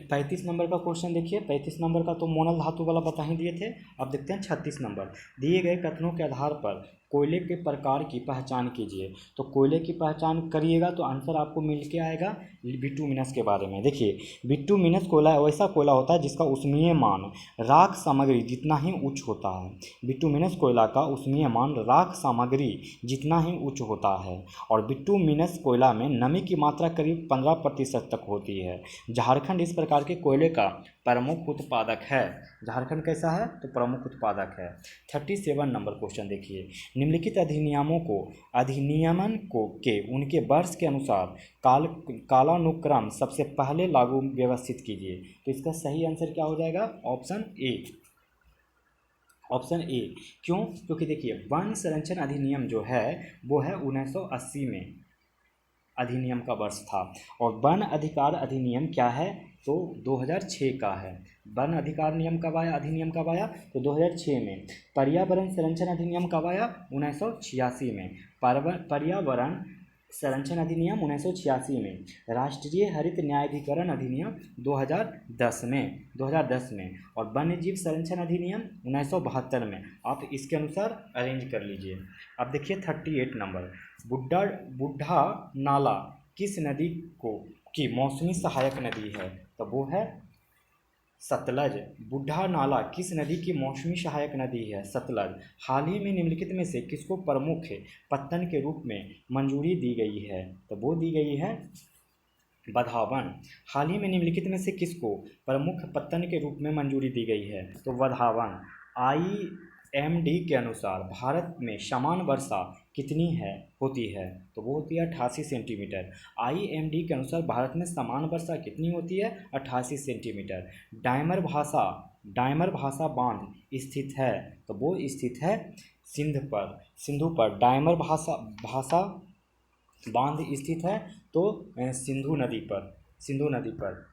35 नंबर का क्वेश्चन देखिए। 35 नंबर का तो मोनल धातु वाला बता ही दिए थे। अब देखते हैं 36 नंबर। दिए गए कथनों के आधार पर कोयले के प्रकार की पहचान कीजिए। तो कोयले की पहचान करिएगा तो आंसर आपको मिल के आएगा बिटुमिनस के बारे में। देखिए, बिटुमिनस कोयला वैसा कोयला होता है जिसका ऊष्मीय मान राख सामग्री जितना ही उच्च होता है। बिटुमिनस कोयला का ऊष्मीय मान राख सामग्री जितना ही उच्च होता है। और बिटुमिनस कोयला में नमी की मात्रा करीब 15% तक होती है। झारखंड इस प्रकार के कोयले का प्रमुख उत्पादक है। झारखंड कैसा है? तो प्रमुख उत्पादक है। 37 नंबर क्वेश्चन देखिए। निम्नलिखित अधिनियमन को के उनके वर्ष के अनुसार कालानुक्रम सबसे पहले लागू व्यवस्थित कीजिए। तो इसका सही आंसर क्या हो जाएगा? Option A. Option A. क्यों? क्योंकि देखिए, वन संरक्षण अधिनियम जो है वो है 1980 में अधिनियम का वर्ष था। और वन अधिकार अधिनियम क्या है? तो 2006 का है। वन अधिकार नियम कब आया? अधिनियम कब आया? तो 2006 में। पर्यावरण संरक्षण अधिनियम कब आया? 1986 में। पर्यावरण संरक्षण अधिनियम 1986 में। राष्ट्रीय हरित न्यायाधिकरण अधिनियम 2010 में। और वन्य जीव संरक्षण अधिनियम 1972 में। आप इसके अनुसार अरेंज कर लीजिए। अब देखिए 38 नंबर। बुढ़ा नाला किस नदी की मौसमी सहायक नदी है? तो वो है सतलज। बुढ़ा नाला किस नदी की मौसमी सहायक नदी है? सतलज। हाल ही में निम्नलिखित में से किसको प्रमुख पत्तन के रूप में मंजूरी दी गई है? तो वो दी गई है वधावन। हाल ही में निम्नलिखित में से किसको प्रमुख पत्तन के रूप में मंजूरी दी गई है? तो वधावन। IMD के अनुसार भारत में समान वर्षा कितनी होती है? तो वो होती है 88 सेंटीमीटर। IMD के अनुसार भारत में समान वर्षा कितनी होती है? 88 सेंटीमीटर। डायमर भाषा बांध स्थित है? तो वो स्थित है सिंधु पर। डायमर भाषा बांध स्थित है तो सिंधु नदी पर।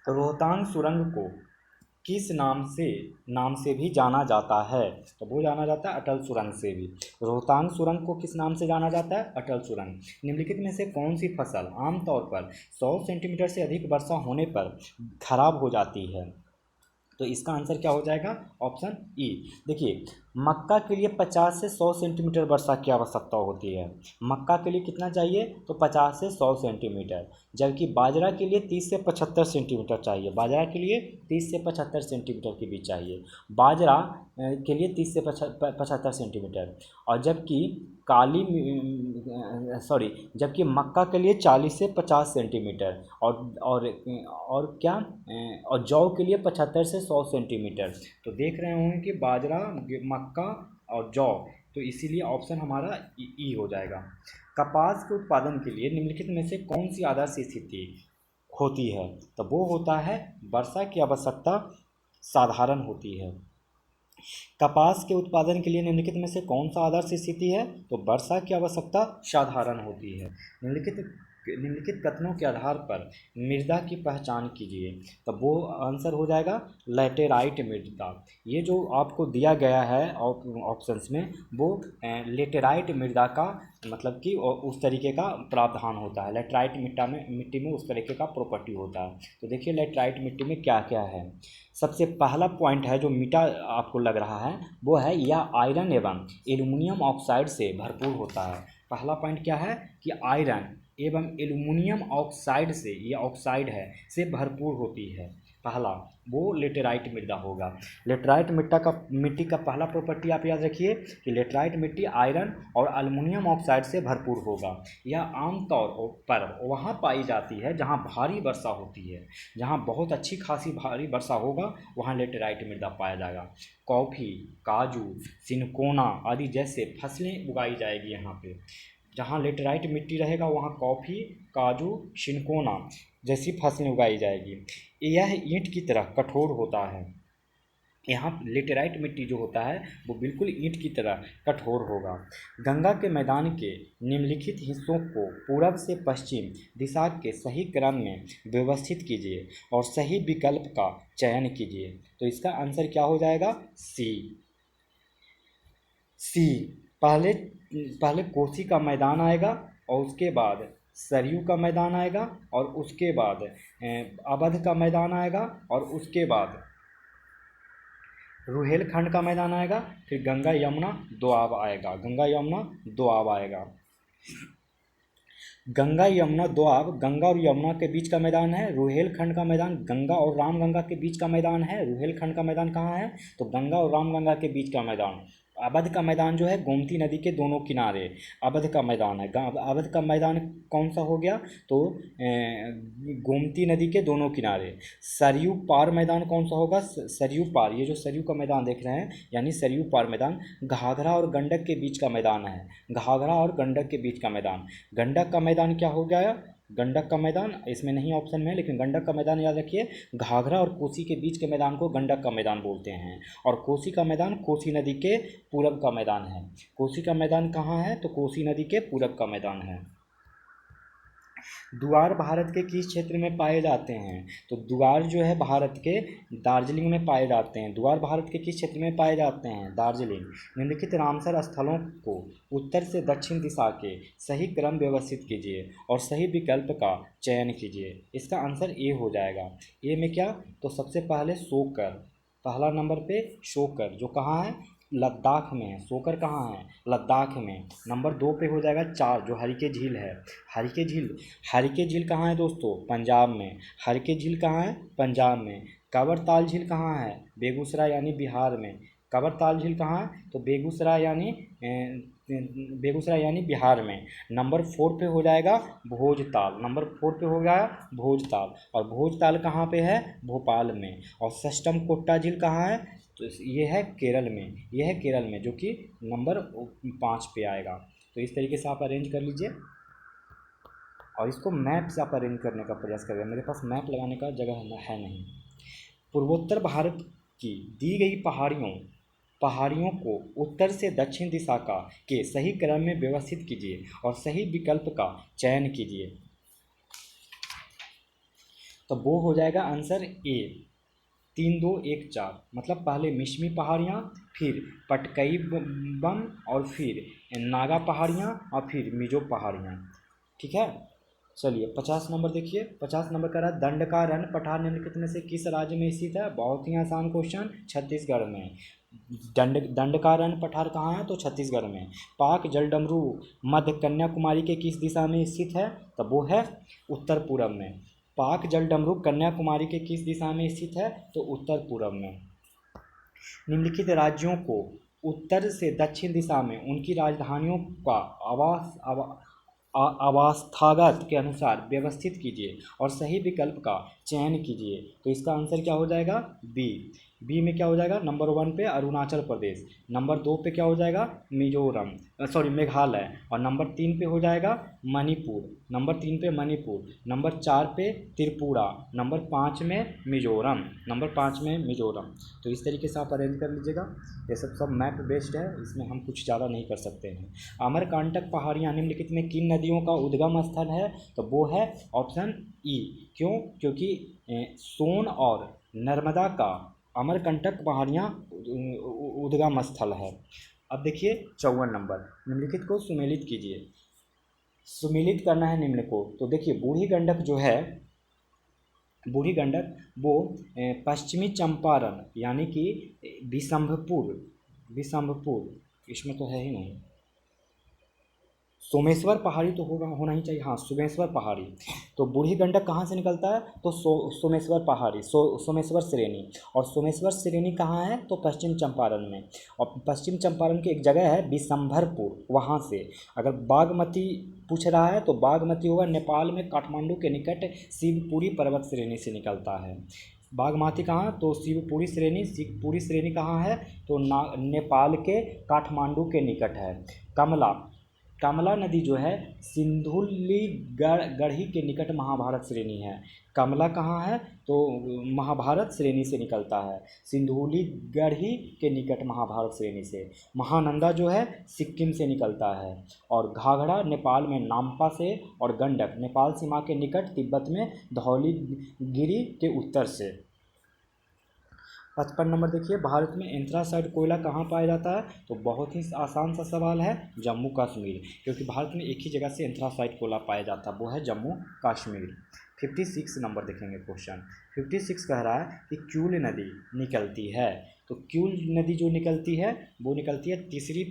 रोहतांग सुरंग को किस नाम से भी जाना जाता है? तो वो जाना जाता है अटल सुरंग से भी। रोहतांग सुरंग को किस नाम से जाना जाता है? अटल सुरंग। निम्नलिखित में से कौन सी फसल आमतौर पर 100 सेंटीमीटर से अधिक वर्षा होने पर खराब हो जाती है? तो इसका आंसर क्या हो जाएगा? Option E. देखिए, मक्का के लिए 50 से 100 सेंटीमीटर वर्षा की आवश्यकता होती है। मक्का के लिए कितना चाहिए? तो 50 से 100 सेंटीमीटर। जबकि बाजरा के लिए 30 से 75 सेंटीमीटर चाहिए। बाजरा के लिए 30 से 75 सेंटीमीटर के बीच चाहिए। बाजरा के लिए 30 से 75 सेंटीमीटर। और जबकि मक्का के लिए 40 से 50 सेंटीमीटर। और क्या? और जौ के लिए 75 से 100 सेंटीमीटर। तो देख रहे होंगे कि बाजरा, मक्का और जौ, तो इसीलिए ऑप्शन हमारा ई हो जाएगा। कपास के उत्पादन के लिए निम्नलिखित में से कौन सी आदर्श स्थिति होती है? तो वो होता है वर्षा की आवश्यकता साधारण होती है। कपास के उत्पादन के लिए निम्नलिखित में से कौन सा आदर्श स्थिति है? तो वर्षा की आवश्यकता साधारण होती है। निम्नलिखित कथनों के आधार पर मृदा की पहचान कीजिए। तब वो आंसर हो जाएगा लैटेराइट मृदा। ये जो आपको दिया गया है ऑप्शंस में, वो लेटेराइट मृदा का मतलब कि उस तरीके का प्रावधान होता है। लेटराइट मिट्टी में उस तरीके का प्रॉपर्टी होता है। तो देखिए लेटराइट मिट्टी में क्या क्या है। सबसे पहला पॉइंट है जो मीठा आपको लग रहा है, वो है यह आयरन एवं एल्युमिनियम ऑक्साइड से भरपूर होता है। पहला पॉइंट क्या है कि आयरन एवं एल्युमिनियम ऑक्साइड से, ये ऑक्साइड है, से भरपूर होती है। पहला वो लेटेराइट मृदा होगा। लेटेराइट मिट्टी का पहला प्रॉपर्टी आप याद रखिए कि लेटेराइट मिट्टी आयरन और एल्युमिनियम ऑक्साइड से भरपूर होगा। यह आमतौर पर वहाँ पाई जाती है जहाँ भारी वर्षा होती है। जहाँ बहुत अच्छी खासी भारी वर्षा होगा वहाँ लेटेराइट मृदा पाया जाएगा। कॉफ़ी, काजू, सिनकोना आदि जैसे फसलें उगाई जाएगी यहाँ पे। जहाँ लेटेराइट मिट्टी रहेगा वहाँ कॉफ़ी, काजू, सिनकोना जैसी फसलें उगाई जाएगी। यह ईंट की तरह कठोर होता है। यहाँ लेटेराइट मिट्टी जो होता है वो बिल्कुल ईंट की तरह कठोर होगा। गंगा के मैदान के निम्नलिखित हिस्सों को पूरब से पश्चिम दिशा के सही क्रम में व्यवस्थित कीजिए और सही विकल्प का चयन कीजिए। तो इसका आंसर क्या हो जाएगा? सी। सी। पहले पहले कोसी का मैदान आएगा और उसके बाद सरयू का मैदान आएगा और उसके बाद अवध का मैदान आएगा और उसके बाद रुहेलखंड का मैदान आएगा, फिर गंगा यमुना दोआब आएगा। गंगा यमुना दोआब आएगा। गंगा यमुना दोआब गंगा और यमुना के बीच का मैदान है। रुहेलखंड का मैदान गंगा और रामगंगा के बीच का मैदान है। रुहेलखंड का मैदान कहाँ है? तो गंगा और रामगंगा के बीच का मैदान। अवध का मैदान जो है गोमती नदी के दोनों किनारे अवध का मैदान है। अवध का मैदान कौन सा हो गया? तो गोमती नदी के दोनों किनारे। सरयू पार मैदान कौन सा होगा? सरयू पार, ये जो सरयू का मैदान देख रहे हैं यानी सरयू पार मैदान घाघरा और गंडक के बीच का मैदान है। घाघरा और गंडक के बीच का मैदान। गंडक का मैदान क्या हो गया? गंडक का मैदान इसमें नहीं ऑप्शन में, लेकिन गंडक का मैदान याद रखिए। घाघरा और कोसी के बीच के मैदान को गंडक का मैदान बोलते हैं और कोसी का मैदान कोसी नदी के पूरब का मैदान है। कोसी का मैदान कहाँ है? तो कोसी नदी के पूरब का मैदान है। दुआर भारत के किस क्षेत्र में पाए जाते हैं? तो दुआर जो है भारत के दार्जिलिंग में पाए जाते हैं। दुआर भारत के किस क्षेत्र में पाए जाते हैं? दार्जिलिंग। निम्नलिखित रामसर स्थलों को उत्तर से दक्षिण दिशा के सही क्रम व्यवस्थित कीजिए और सही विकल्प का चयन कीजिए। इसका आंसर ए हो जाएगा। ए में क्या? तो सबसे पहले सोकर, पहला नंबर पे सोकर जो कहाँ है? लद्दाख में है। सोकर कहाँ है? लद्दाख में। नंबर 2 पे हो जाएगा 4 जो हरिके झील है। हरिके झील, हरिके झील कहाँ है दोस्तों? पंजाब में। हरिके झील कहाँ है? पंजाब में। कांवरताल झील कहाँ है? बेगूसराय यानी बिहार में। कांवरताल झील कहाँ है? तो बेगूसराय यानी बिहार में। नंबर 4 पे हो जाएगा भोजताल। नंबर 4 पे हो गया भोजताल और भोजताल कहाँ पे है? भोपाल में। और सष्टम कोट्टा झील कहाँ है? तो ये है केरल में। यह है केरल में जो कि नंबर 5 पे आएगा। तो इस तरीके से आप अरेंज कर लीजिए और इसको मैप से आप अरेंज करने का प्रयास करें। मेरे पास मैप लगाने का जगह है नहीं। पूर्वोत्तर भारत की दी गई पहाड़ियों को उत्तर से दक्षिण दिशा के सही क्रम में व्यवस्थित कीजिए और सही विकल्प का चयन कीजिए। तो वो हो जाएगा आंसर ए, 3 2 1 4। मतलब पहले मिश्मी पहाड़ियाँ, फिर पटकई बम और फिर नागा पहाड़ियाँ और फिर मिजो पहाड़ियाँ। ठीक है, चलिए 50 नंबर देखिए। 50 नंबर का रहा दंडकारण्य पठार निम्नलिखित में से किस राज्य में स्थित है? बहुत ही आसान क्वेश्चन, छत्तीसगढ़ में। दंडकारण्य पठार कहाँ है? तो छत्तीसगढ़ में। पाक जलडमरू मध्य कन्याकुमारी के किस दिशा में स्थित है? तब वो है उत्तर पूर्व में। पाक जलडमरू कन्याकुमारी के किस दिशा में स्थित है? तो उत्तर पूर्व में। निम्नलिखित राज्यों को उत्तर से दक्षिण दिशा में उनकी राजधानियों का अवस्थागत के अनुसार व्यवस्थित कीजिए और सही विकल्प का चयन कीजिए। तो इसका आंसर क्या हो जाएगा? बी। बी में क्या हो जाएगा? नंबर 1 पे अरुणाचल प्रदेश, नंबर 2 पे क्या हो जाएगा? मेघालय, और नंबर 3 पे हो जाएगा मणिपुर। नंबर 3 पे मणिपुर, नंबर 4 पे त्रिपुरा, नंबर 5 में मिजोरम। नंबर 5 में मिजोरम। तो इस तरीके से आप अरेंज कर लीजिएगा। ये सब मैप बेस्ड है, इसमें हम कुछ ज़्यादा नहीं कर सकते हैं। अमरकांटक पहाड़ियाँ निम्नलिखित में किन नदियों का उद्गम स्थल है? तो वो है ऑप्शन ई। क्यों? क्योंकि सोन और नर्मदा का अमरकंटक पहाड़ियाँ उद्गम स्थल है। अब देखिए 54 नंबर, निम्नलिखित को सुमेलित कीजिए। सुमेलित करना है निम्न को। तो देखिए बूढ़ी गंडक जो है, बूढ़ी गंडक वो पश्चिमी चंपारण यानी कि बिशंभपुर, इसमें तो है ही नहीं। सोमेश्वर पहाड़ी तो होना ही चाहिए। हाँ, सोमेश्वर पहाड़ी। तो बूढ़ी गंडक कहाँ से निकलता है? तो सोमेश्वर पहाड़ी, सोमेश्वर श्रेणी। और सोमेश्वर श्रेणी कहाँ है? तो पश्चिम चंपारण में। और पश्चिम चंपारण की एक जगह है बिशंभरपुर, वहाँ से। अगर बागमती पूछ रहा है तो बागमती होगा नेपाल में काठमांडू के निकट शिवपुरी पर्वत श्रेणी से निकलता है। बागमती कहाँ? तो शिवपुरी श्रेणी कहाँ है? तो नेपाल के काठमांडू के निकट है। कमला कमला नदी जो है सिंधुलीगढ़ी के निकट महाभारत श्रेणी है। कमला कहाँ है? तो महाभारत श्रेणी से निकलता है, सिंधुलीगढ़ी के निकट महाभारत श्रेणी से। महानंदा जो है सिक्किम से निकलता है, और घाघरा नेपाल में नामपा से, और गंडक नेपाल सीमा के निकट तिब्बत में धौलीगिरी के उत्तर से। 55 नंबर देखिए, भारत में एंथ्रासाइट कोयला कहाँ पाया जाता है? तो बहुत ही आसान सा सवाल है, जम्मू कश्मीर, क्योंकि भारत में एक ही जगह से एंथ्रासाइट कोयला पाया जाता है, वो है जम्मू कश्मीर। 56 नंबर देखेंगे क्वेश्चन। 56 कह रहा है कि क्यूल नदी निकलती है, तो क्यूल नदी जो निकलती है वो निकलती है तीसरी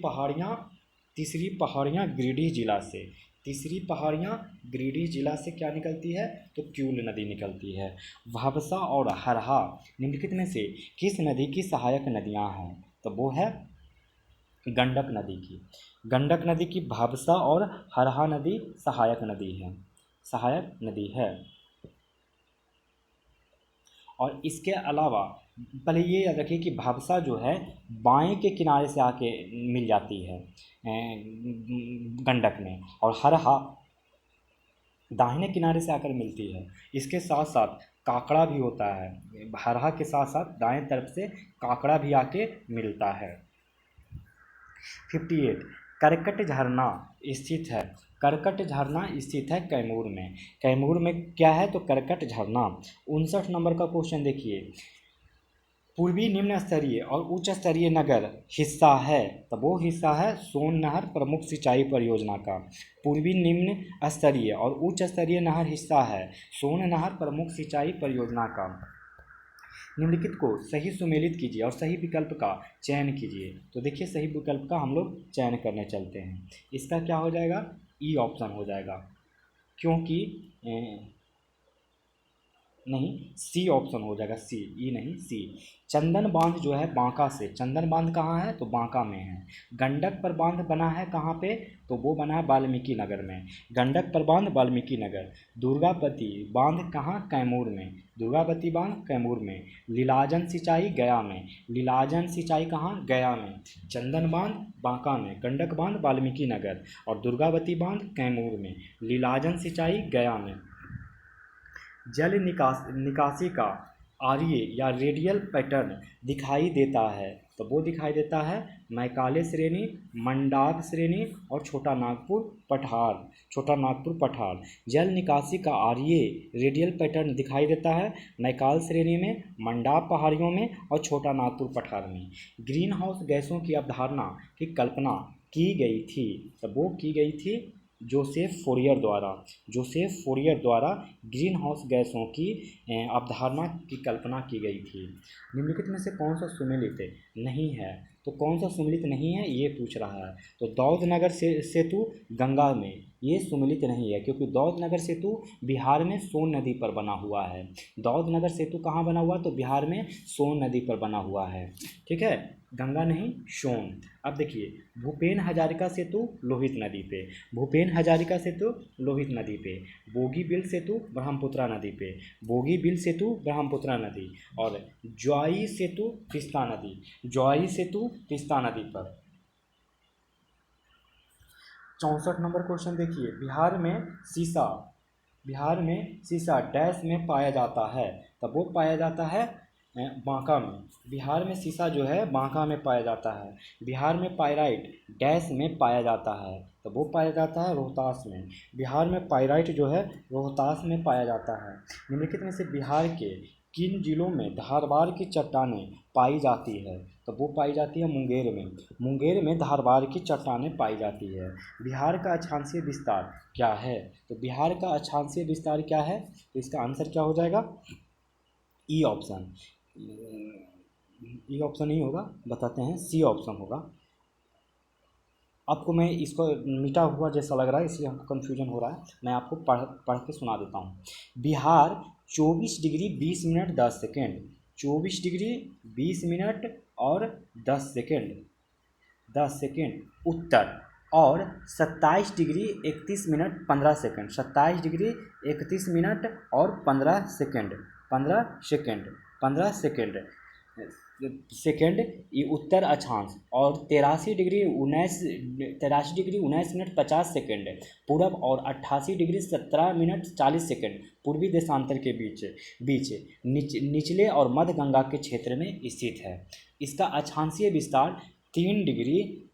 पहाड़ियाँ गिरिडीह जिला से। तीसरी पहाड़ियाँ गिरिडीह जिला से क्या निकलती है? तो क्यूल नदी निकलती है। भबसा और हरहा निम्नलिखित में से किस नदी की सहायक नदियाँ हैं? तो वो है गंडक नदी की। गंडक नदी की भबसा और हरहा नदी सहायक नदी है। और इसके अलावा पहले ये याद रखिए कि भबसा जो है बाएं के किनारे से आके मिल जाती है गंडक में, और हरहा दाहिने किनारे से आकर मिलती है। इसके साथ साथ काकड़ा भी होता है, हरहा के साथ साथ दाएं तरफ से काकड़ा भी आके मिलता है। 58 करकट झरना स्थित है कैमूर में। कैमूर में क्या है? तो करकट झरना। 59 नंबर का क्वेश्चन देखिए, पूर्वी निम्न स्तरीय और उच्च स्तरीय नगर हिस्सा है, तो वो हिस्सा है सोन नहर प्रमुख सिंचाई परियोजना का। पूर्वी निम्न स्तरीय और उच्च स्तरीय नहर हिस्सा है सोन नहर प्रमुख सिंचाई परियोजना का। निम्नलिखित को सही सुमेलित कीजिए और सही विकल्प का चयन कीजिए। तो देखिए, सही विकल्प का हम लोग चयन करने चलते हैं। इसका क्या हो जाएगा? ई ऑप्शन हो जाएगा, क्योंकि नहीं, सी ऑप्शन हो जाएगा, सी, ई नहीं, सी। चंदन बांध जो है बांका से, चंदन बांध कहाँ है? तो बांका में है। गंडक पर बांध बना है कहाँ पे? तो वो बना है वाल्मीकि नगर में। गंडक पर बांध वाल्मीकि नगर। दुर्गावती बांध कहाँ? कैमूर में। दुर्गावती बांध कैमूर में। लीलाजन सिंचाई गया में। लीलाजन सिंचाई कहाँ? गया में। चंदन बांध बांका में, गंडक बांध वाल्मीकि नगर, और दुर्गावती बांध कैमूर में, लीलाजन सिंचाई गया में। जल निकासी का आर्य या रेडियल पैटर्न दिखाई देता है, तो वो दिखाई देता है मैकाले श्रेणी, मंडाव श्रेणी और छोटा नागपुर पठार। जल निकासी का आर्य रेडियल पैटर्न दिखाई देता है मैकाल श्रेणी में, मंडाव पहाड़ियों में और छोटा नागपुर पठार में। ग्रीन हाउस गैसों की अवधारणा की कल्पना की गई थी, तो वो की गई थी जोसेफ फोरियर द्वारा ग्रीन हाउस गैसों की अवधारणा की कल्पना की गई थी। निम्नलिखित में से कौन सा सुमेलित नहीं है? तो कौन सा सुमेलित नहीं है ये पूछ रहा है। तो दौद नगर सेतु गंगा में, ये सुमेलित नहीं है, क्योंकि दौद नगर सेतु बिहार में सोन नदी पर बना हुआ है। दौद नगर सेतु कहाँ बना हुआ? तो बिहार में सोन नदी पर बना हुआ है, ठीक है, गंगा नहीं, सोन। अब देखिए, भूपेन हजारिका सेतु लोहित नदी पे, बोगीबिल सेतु ब्रह्मपुत्रा नदी, और ज्वाई सेतु तीस्ता नदी पर। 64 नंबर क्वेश्चन देखिए, बिहार में सीसा डैश में पाया जाता है, तब वो पाया जाता है बांका में। बिहार में सीसा जो है बांका में पाया जाता है। बिहार में पाइराइट डैश में पाया जाता है, तो वो पाया जाता है रोहतास में। बिहार में पाइराइट जो है रोहतास में पाया जाता है। निम्नलिखित में से बिहार के किन जिलों में धारवाड़ की चट्टानें पाई जाती है? तो वो पाई जाती है मुंगेर में धारवाड़ की चट्टानें पाई जाती है। बिहार का अक्षांशीय विस्तार क्या है? तो बिहार का अक्षांशीय विस्तार क्या है? तो इसका आंसर क्या हो जाएगा? E option. ई ऑप्शन नहीं होगा, बताते हैं, सी ऑप्शन होगा। आपको मैं इसको मिटा हुआ जैसा लग रहा है, इसलिए हमको कन्फ्यूजन हो रहा है। मैं आपको पढ़ के सुना देता हूँ। Bihar 24 degree 20 minute 10 second, 24 degree 20 minute और 10 सेकेंड उत्तर, और 27 degree 31 minute 15 second, 27 degree 31 minute और 15 सेकेंड सेकेंड ये उत्तर अक्षांश, और 83 डिग्री 19 मिनट 50 सेकेंड पूरब, और 88 डिग्री 17 मिनट 40 सेकेंड पूर्वी देशांतर के बीच निचले और मध्य गंगा के क्षेत्र में स्थित है। इसका अक्षांशीय विस्तार 3 डिग्री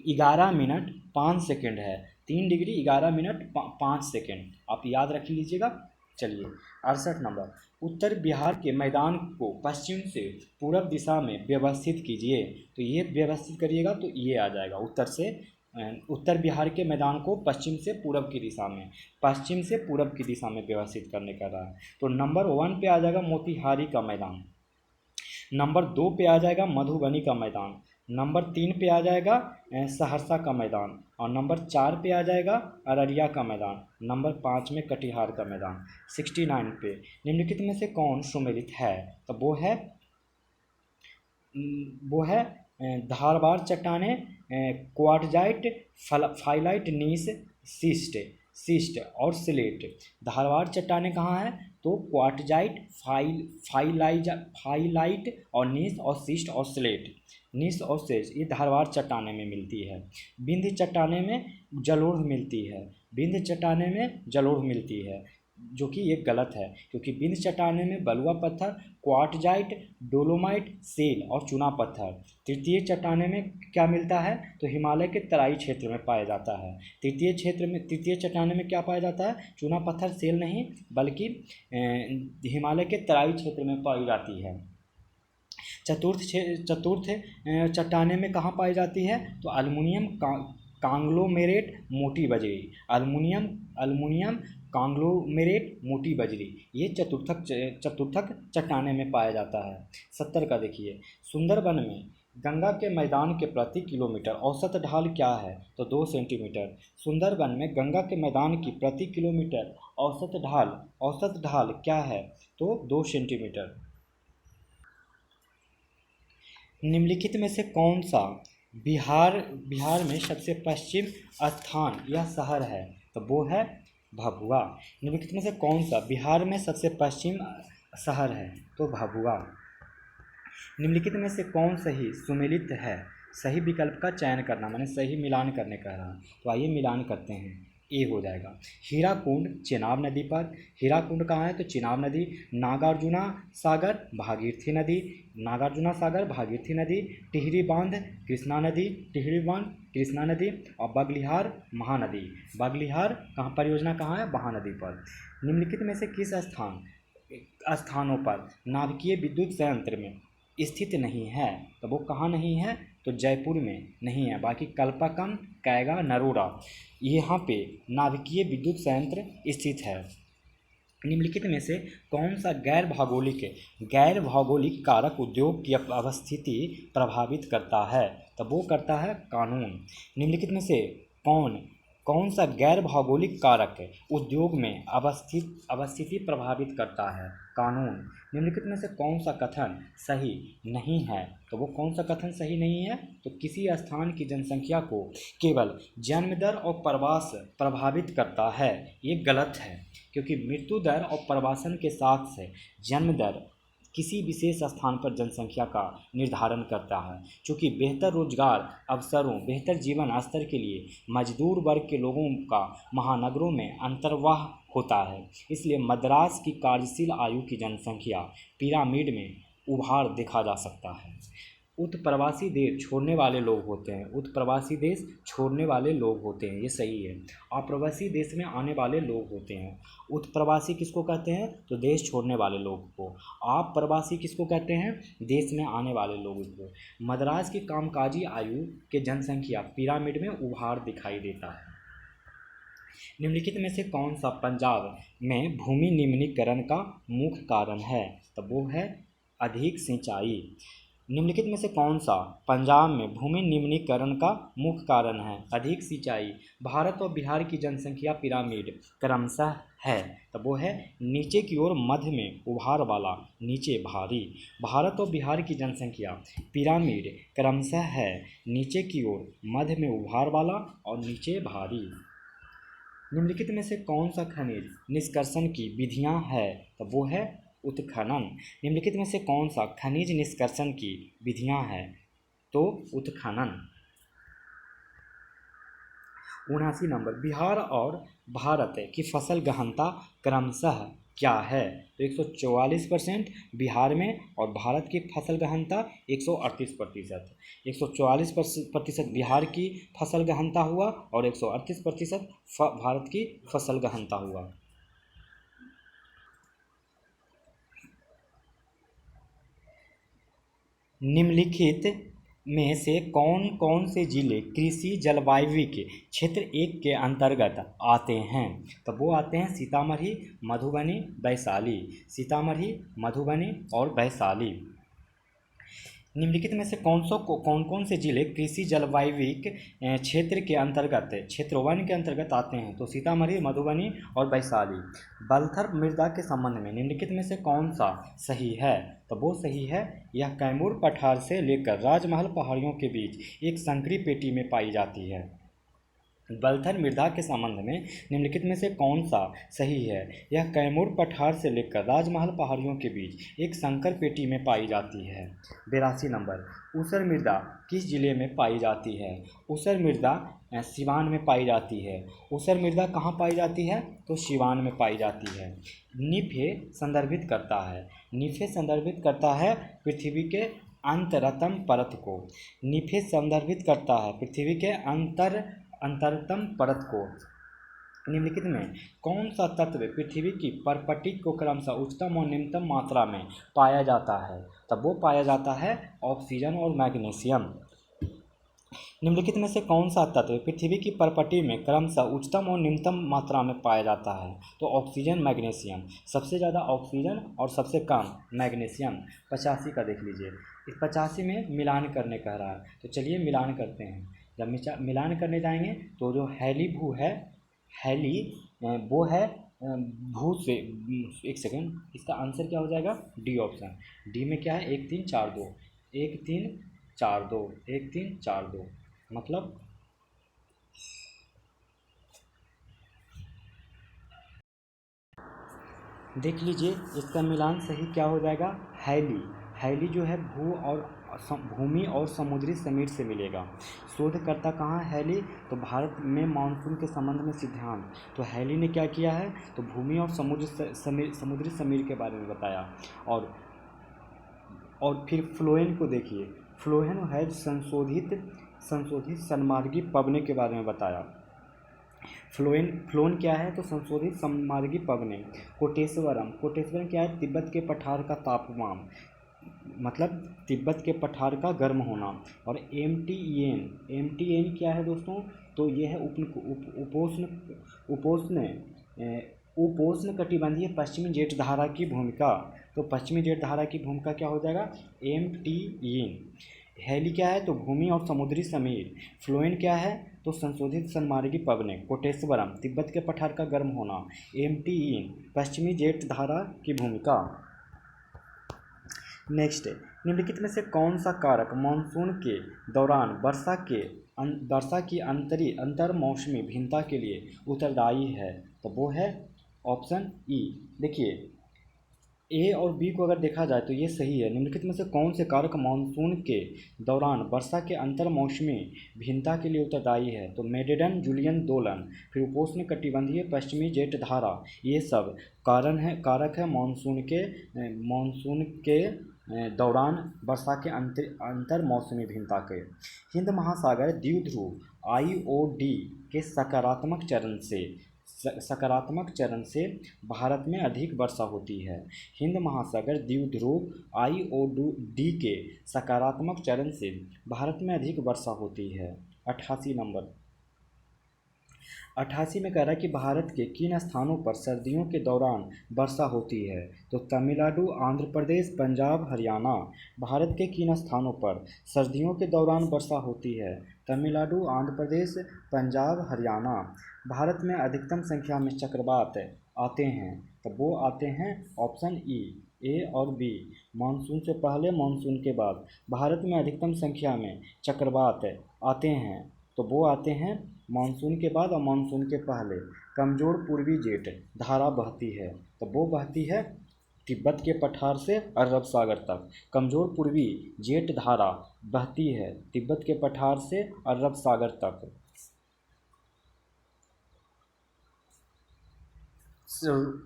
11 मिनट 5 सेकेंड है। 3 डिग्री 11 मिनट 5 सेकेंड आप याद रख लीजिएगा। चलिए 68 नंबर, उत्तर बिहार के मैदान को पश्चिम से पूरब दिशा में व्यवस्थित कीजिए। तो ये व्यवस्थित करिएगा तो ये आ जाएगा उत्तर बिहार के मैदान को पश्चिम से पूरब की दिशा में, पश्चिम से पूरब की दिशा में व्यवस्थित करने का रहा है। तो नंबर 1 पे आ जाएगा मोतिहारी का मैदान, नंबर 2 पे आ जाएगा मधुबनी का मैदान, नंबर 3 पे आ जाएगा सहरसा का मैदान, और नंबर 4 पे आ जाएगा अररिया का मैदान, नंबर 5 में कटिहार का मैदान। 69 पे निम्नलिखित में से कौन सुमेलित है? तो वो है धारवाड़ चट्टाने, क्वार्टजाइट, फाइलाइट नीस, सिस्ट और स्लेट। धारवाड़ चट्टाने कहाँ है? तो क्वार्टजाइट, फाइलाइट और नीस और सिस्ट और स्लेट। नीस और सिस्ट ये धारवाड़ चट्टाने में मिलती है। विंध्य चट्टाने में जलोढ़ मिलती है, विंध्य चट्टाने में जलोढ़ मिलती है, जो कि ये गलत है, क्योंकि विंध्य चट्टाने में बलुआ पत्थर, क्वार्टजाइट, डोलोमाइट, सेल और चूना पत्थर। तृतीय चट्टाने में क्या मिलता है? तो हिमालय के तराई क्षेत्र में पाया जाता है। तृतीय चट्टाने में क्या पाया जाता है? चूना पत्थर, सेल नहीं, बल्कि हिमालय के तराई क्षेत्र में पाई जाती है। चतुर्थ चट्टाने में कहाँ पाई जाती है? तो अल्मुनियम कांग्लोमेरेट मोटी बजरी, अल्मुनियम कांग्लोमेरेट मोटी बजरी, ये चतुर्थक चट्टाने में पाया जाता है। 70 का देखिए, सुंदरबन में गंगा के मैदान के प्रति किलोमीटर औसत ढाल क्या है? तो 2 सेंटीमीटर। सुंदरबन में गंगा के मैदान की प्रति किलोमीटर औसत ढाल क्या है? तो 2 सेंटीमीटर। निम्नलिखित में से कौन सा बिहार में सबसे पश्चिम स्थान या शहर है? तो वो है भभुआ। निम्नलिखित में से कौन सा बिहार में सबसे पश्चिम शहर है? तो भभुआ। निम्नलिखित में से कौन सही सुमेलित है? सही विकल्प का चयन करना, मैंने सही मिलान करने कह रहा। तो आइए मिलान करते हैं। ए हो जाएगा। हीराकुंड चेनाब नदी पर, हीराकुंड कहाँ है? तो चेनाब नदी। नागार्जुना सागर भागीरथी नदी, टिहरी बांध कृष्णा नदी, और बगलिहार महानदी। बगलिहार कहाँ परियोजना कहाँ है? महानदी पर। निम्नलिखित में से किस स्थानों पर नाभिकीय विद्युत संयंत्र में स्थित नहीं है? तो वो कहाँ नहीं है? तो जयपुर में नहीं है, बाकी कल्पाकम, कैगा, नरोरा यहाँ पे नाभिकीय विद्युत संयंत्र स्थित है। निम्नलिखित में से कौन सा गैर भौगोलिक कारक उद्योग की अवस्थिति प्रभावित करता है? तो वो करता है कानून। निम्नलिखित में से कौन सा गैर भौगोलिक कारक उद्योग में अवस्थिति प्रभावित करता है? कानून। निम्नलिखित में से कौन सा कथन सही नहीं है? तो वो कौन सा कथन सही नहीं है? तो किसी स्थान की जनसंख्या को केवल जन्म दर और प्रवास प्रभावित करता है, ये गलत है, क्योंकि मृत्यु दर और प्रवासन के साथ से जन्म दर किसी विशेष स्थान पर जनसंख्या का निर्धारण करता है। चूँकि बेहतर रोजगार अवसरों, बेहतर जीवन स्तर के लिए मजदूर वर्ग के लोगों का महानगरों में अंतर्वाह होता है, इसलिए मद्रास की कार्यशील आयु की जनसंख्या पिरामिड में उभार देखा जा सकता है। उत्प्रवासी देश छोड़ने वाले लोग होते हैं, ये सही है। अप्रवासी देश में आने वाले लोग होते हैं। उत्प्रवासी किसको कहते हैं? तो देश छोड़ने वाले लोग को। अप्रवासी किसको कहते हैं? देश में आने वाले लोगों को। मद्रास की कामकाजी आयु के जनसंख्या पिरामिड में उभार दिखाई देता है। निम्नलिखित में से कौन सा पंजाब में भूमि निम्नीकरण का मुख्य कारण है? तो वो है अधिक सिंचाई। निम्नलिखित में से कौन सा पंजाब में भूमि निम्नीकरण का मुख्य कारण है? अधिक सिंचाई। भारत और बिहार की जनसंख्या पिरामिड क्रमशः है, तो वो है नीचे की ओर मध्य में उभार वाला, नीचे भारी। भारत और बिहार की जनसंख्या पिरामिड क्रमशः है, नीचे की ओर मध्य में उभार वाला और नीचे भारी। निम्नलिखित में से कौन सा खनिज निष्कर्षण की विधियां है? तो वो है उत्खनन। निम्नलिखित में से कौन सा खनिज निष्कर्षण की विधियां हैं? तो उत्खनन। 79 नंबर, बिहार और भारत की फसल गहनता क्रमशः क्या है? तो 144% बिहार में, और भारत की फसल गहनता 138%। 144% बिहार की फसल गहनता हुआ और 138% भारत की फसल गहनता हुआ। निम्नलिखित में से कौन कौन से जिले कृषि जलवायविक क्षेत्र 1 के अंतर्गत आते हैं? तो वो आते हैं सीतामढ़ी, मधुबनी, वैशाली। सीतामढ़ी, मधुबनी और वैशाली। निम्नलिखित में से कौन कौन से जिले कृषि जलवायविक क्षेत्र के अंतर्गत, क्षेत्र 1 के अंतर्गत आते हैं? तो सीतामढ़ी, मधुबनी और वैशाली। बलथर मृदा के संबंध में निम्नलिखित में से कौन सा सही है? तो वो सही है, यह कैमूर पठार से लेकर राजमहल पहाड़ियों के बीच एक संकरी पेटी में पाई जाती है। बलथर मृदा के संबंध में निम्नलिखित में से कौन सा सही है? यह कैमूर पठार से लेकर राजमहल पहाड़ियों के बीच एक संकर पेटी में पाई जाती है। 82 नंबर, ऊसर मृदा किस जिले में पाई जाती है? ऊसर मृदा सिवान में पाई जाती है। ऊसर मृदा कहाँ पाई जाती है? तो सिवान में पाई जाती है। निफे संदर्भित करता है, निफे संदर्भित करता है पृथ्वी के अंतरतम परत को। निफे संदर्भित करता है पृथ्वी के अंतरतम परत को। निम्नलिखित में कौन सा तत्व पृथ्वी की परपटी को क्रमशः उच्चतम और निम्नतम मात्रा में पाया जाता है? तब वो पाया जाता है ऑक्सीजन और मैग्नीशियम। निम्नलिखित में से कौन सा तत्व पृथ्वी की परपटी में क्रमशः उच्चतम और निम्नतम मात्रा में पाया जाता है? तो ऑक्सीजन, मैग्नीशियम। सबसे ज़्यादा ऑक्सीजन और सबसे कम मैग्नीशियम। 85 का देख लीजिए, इस 85 में मिलान करने कह रहा है, तो चलिए मिलान करते हैं। जब मिलान करने जाएंगे तो जो हैली भू है, हैली वो है भू से, एक सेकेंड, इसका आंसर क्या हो जाएगा? D option. डी में क्या है? 1 3 4 2, 1 3 4 2, 1 3 4 2, मतलब देख लीजिए इसका मिलान सही क्या हो जाएगा? हैली। हैली जो है भूमि और समुद्री समीर से मिलेगा। शोधकर्ता कहाँ है हैली? तो भारत में मानसून के संबंध में सिद्धांत। तो हैली ने क्या किया है? तो भूमि और समुद्री समीर के बारे में बताया। और फिर फ्लोएम को देखिए, फ्लोएम है संशोधित सन्मार्गी पवने के बारे में बताया। फ्लोन क्या है? तो संशोधित सममार्गी पवने। कोटेश्वरम क्या है? तिब्बत के पठार का तापमान, मतलब तिब्बत के पठार का गर्म होना। और एम टी एन क्या है दोस्तों? तो ये है उपोष्ण कटिबंधीय पश्चिमी जेठ धारा की भूमिका। तो पश्चिमी जेठ धारा की भूमिका क्या हो जाएगा? एम-टी-एन। हैली क्या है? तो भूमि और समुद्री समीर। फ्लोएम क्या है? तो संशोधित सन्मार्गी पवने। कोटेश्वरम तिब्बत के पठार का गर्म होना। एम-टी-एन पश्चिमी जेठ धारा की भूमिका। नेक्स्ट, निम्नलिखित में से कौन सा कारक मानसून के दौरान वर्षा की अंतर मौसमी भिन्नता के लिए उत्तरदायी है? तो वो है ऑप्शन ई। देखिए ए और बी को अगर देखा जाए तो ये सही है। निम्नलिखित में से कौन से कारक मानसून के दौरान वर्षा के अंतर मौसमी भिन्नता के लिए उत्तरदायी है? तो मेडेडन जूलियन दोलन, फिर उपोष्ण कटिबंधीय पश्चिमी जेठ धारा, ये सब कारक है मानसून के दौरान वर्षा के अंतर मौसमी भिन्नता के। हिंद महासागर द्विध्रुव IOD के सकारात्मक चरण से भारत में अधिक वर्षा होती है। हिंद महासागर द्विध्रुव IOD के सकारात्मक चरण से भारत में अधिक वर्षा होती है। 88 नंबर, 88 में कह रहा है कि भारत के किन स्थानों पर सर्दियों के दौरान वर्षा होती है? तो तमिलनाडु, आंध्र प्रदेश, पंजाब, हरियाणा। भारत के किन स्थानों पर सर्दियों के दौरान वर्षा होती है? तमिलनाडु, आंध्र प्रदेश, पंजाब, हरियाणा। भारत में अधिकतम संख्या में चक्रवात आते हैं, तो वो आते हैं ऑप्शन ई, ए और बी। मानसून से पहले, मानसून के बाद भारत में अधिकतम संख्या में चक्रवात आते हैं, तो वो आते हैं मानसून के बाद और मानसून के पहले। कमज़ोर पूर्वी जेट धारा बहती है, तो वो बहती है तिब्बत के पठार से अरब सागर तक। कमज़ोर पूर्वी जेट धारा बहती है तिब्बत के पठार से अरब सागर तक।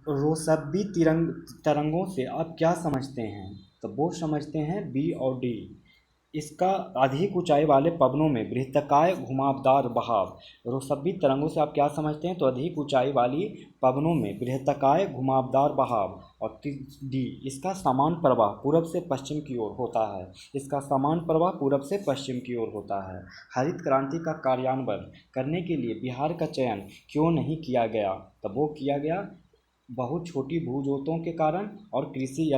रोसब्बी तरंगों से आप क्या समझते हैं? तो वो समझते हैं बी और डी। इसका अधिक ऊंचाई वाले पवनों में बृहत्काय घुमावदार बहाव। रोसब्बी तरंगों से आप क्या समझते हैं? तो अधिक ऊंचाई वाली पवनों में बृहत्काय घुमावदार बहाव। और डी, इसका समान प्रवाह पूरब से पश्चिम की ओर होता है। इसका समान प्रवाह पूरब से पश्चिम की ओर होता है। हरित क्रांति का कार्यान्वयन करने के लिए बिहार का चयन क्यों नहीं किया गया? तब वो किया गया बहुत छोटी भूजोतों के कारण और कृषि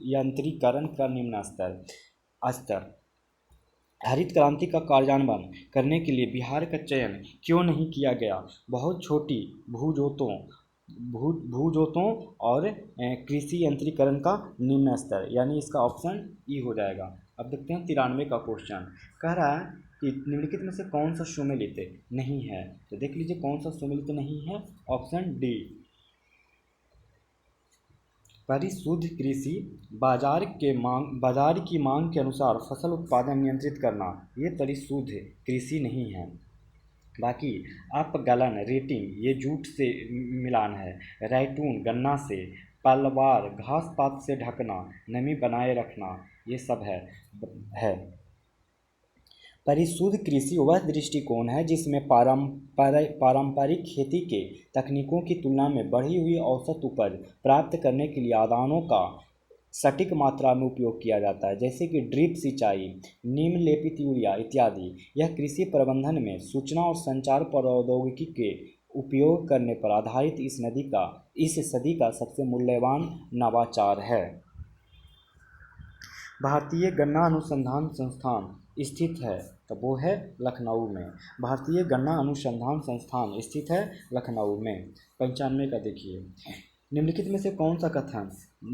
यंत्रीकरण का निम्न स्तर। हरित क्रांति का कार्यान्वयन करने के लिए बिहार का चयन क्यों नहीं किया गया? बहुत छोटी भूजोतों और कृषि यंत्रीकरण का निम्न स्तर, यानी इसका ऑप्शन ई हो जाएगा। अब देखते हैं 93 का क्वेश्चन। कह रहा है कि निम्नलिखित में से कौन सा सुमेलित नहीं है? तो देख लीजिए कौन सा सुमेलित नहीं है। ऑप्शन डी, परिशुद्ध कृषि बाजार की मांग के अनुसार फसल उत्पादन नियंत्रित करना, ये परिशुद्ध कृषि नहीं है। बाकी अपगलन रेटिंग, ये जूट से मिलान है। रैटून, गन्ना से। पलवार, घास पात से ढकना, नमी बनाए रखना, ये सब है। परिशुद्ध कृषि वह दृष्टिकोण है जिसमें पारंपरिक खेती के तकनीकों की तुलना में बढ़ी हुई औसत उपज प्राप्त करने के लिए आदानों का सटीक मात्रा में उपयोग किया जाता है, जैसे कि ड्रिप सिंचाई, नीम लेपित यूरिया इत्यादि। यह कृषि प्रबंधन में सूचना और संचार प्रौद्योगिकी के उपयोग करने पर आधारित इस सदी का सबसे मूल्यवान नवाचार है। भारतीय गन्ना अनुसंधान संस्थान स्थित है, तो वो है लखनऊ में। भारतीय गन्ना अनुसंधान संस्थान स्थित है लखनऊ में। 95 का देखिए, निम्नलिखित में से कौन सा कथन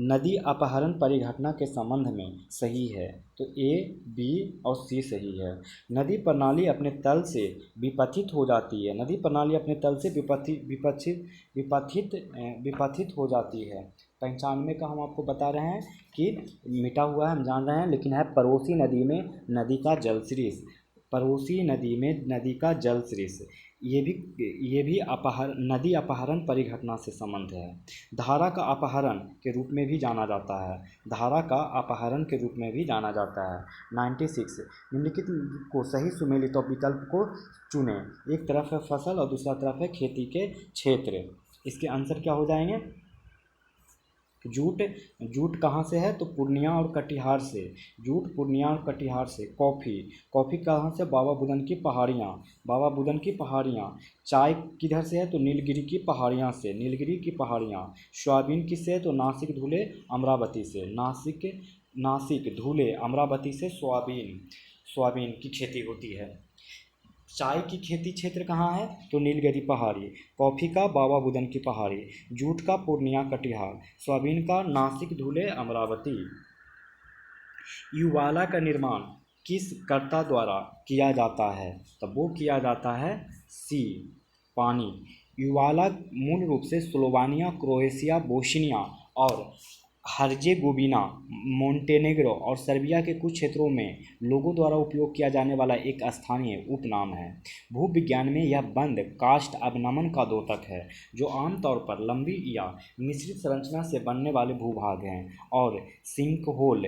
नदी अपहरण परिघटना के संबंध में सही है? तो ए, बी और सी सही है। नदी प्रणाली अपने तल से विपथित हो जाती है। नदी प्रणाली अपने तल से विपथित हो जाती है। 95 का हम आपको बता रहे हैं कि मिटा हुआ है, हम जान रहे हैं, लेकिन है पड़ोसी नदी में नदी का जलसृष। पड़ोसी नदी में नदी का जलसृष, ये भी नदी अपहरण परिघटना से संबंध है। धारा का अपहरण के रूप में भी जाना जाता है। धारा का अपहरण के रूप में भी जाना जाता है। 96, निम्नलिखित को सही सुमेलित विकल्प को चुनें। एक तरफ है फसल और दूसरा तरफ है खेती के क्षेत्र। इसके आंसर क्या हो जाएंगे? जूट कहाँ से है? तो पूर्णिया और कटिहार से। जूट पूर्णिया और कटिहार से। कॉफ़ी कहाँ से? बाबा बुदन की पहाड़ियाँ। चाय किधर से है? तो नीलगिरी की पहाड़ियाँ से। सोयाबीन किससे है? तो नासिक, धुले, अमरावती से। नासिक, धुले, अमरावती से सोयाबीन की खेती होती है। चाय की खेती क्षेत्र कहाँ है? तो नीलगिरी पहाड़ी। कॉफ़ी का बाबा बुदन की पहाड़ी। जूट का पूर्णिया कटिहार। सोयाबीन का नासिक, धुले, अमरावती। युवाला का निर्माण किस कर्ता द्वारा किया जाता है? तब वो किया जाता है सी, पानी। युवाला मूल रूप से स्लोवानिया, क्रोएशिया, बोस्निया और हर्जेगोविना, मोंटेनेग्रो और सर्बिया के कुछ क्षेत्रों में लोगों द्वारा उपयोग किया जाने वाला एक स्थानीय उपनाम है। भूविज्ञान में यह बंद कास्ट अवनमन का द्योतक है, जो आमतौर पर लंबी या मिश्रित संरचना से बनने वाले भूभाग हैं और सिंकहोल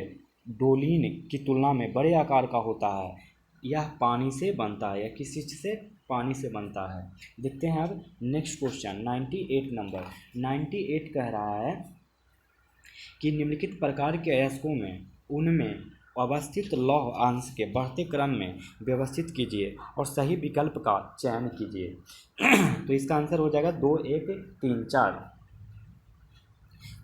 डोलीन की तुलना में बड़े आकार का होता है। यह पानी से बनता है या किसी चीज़ से? पानी से बनता है। देखते हैं अब नेक्स्ट क्वेश्चन 98 नंबर। 98 कह रहा है कि निम्नलिखित प्रकार के अयस्कों में उनमें अवस्थित लौह अंश के बढ़ते क्रम में व्यवस्थित कीजिए और सही विकल्प का चयन कीजिए। तो इसका आंसर हो जाएगा 2, 1, 3, 4।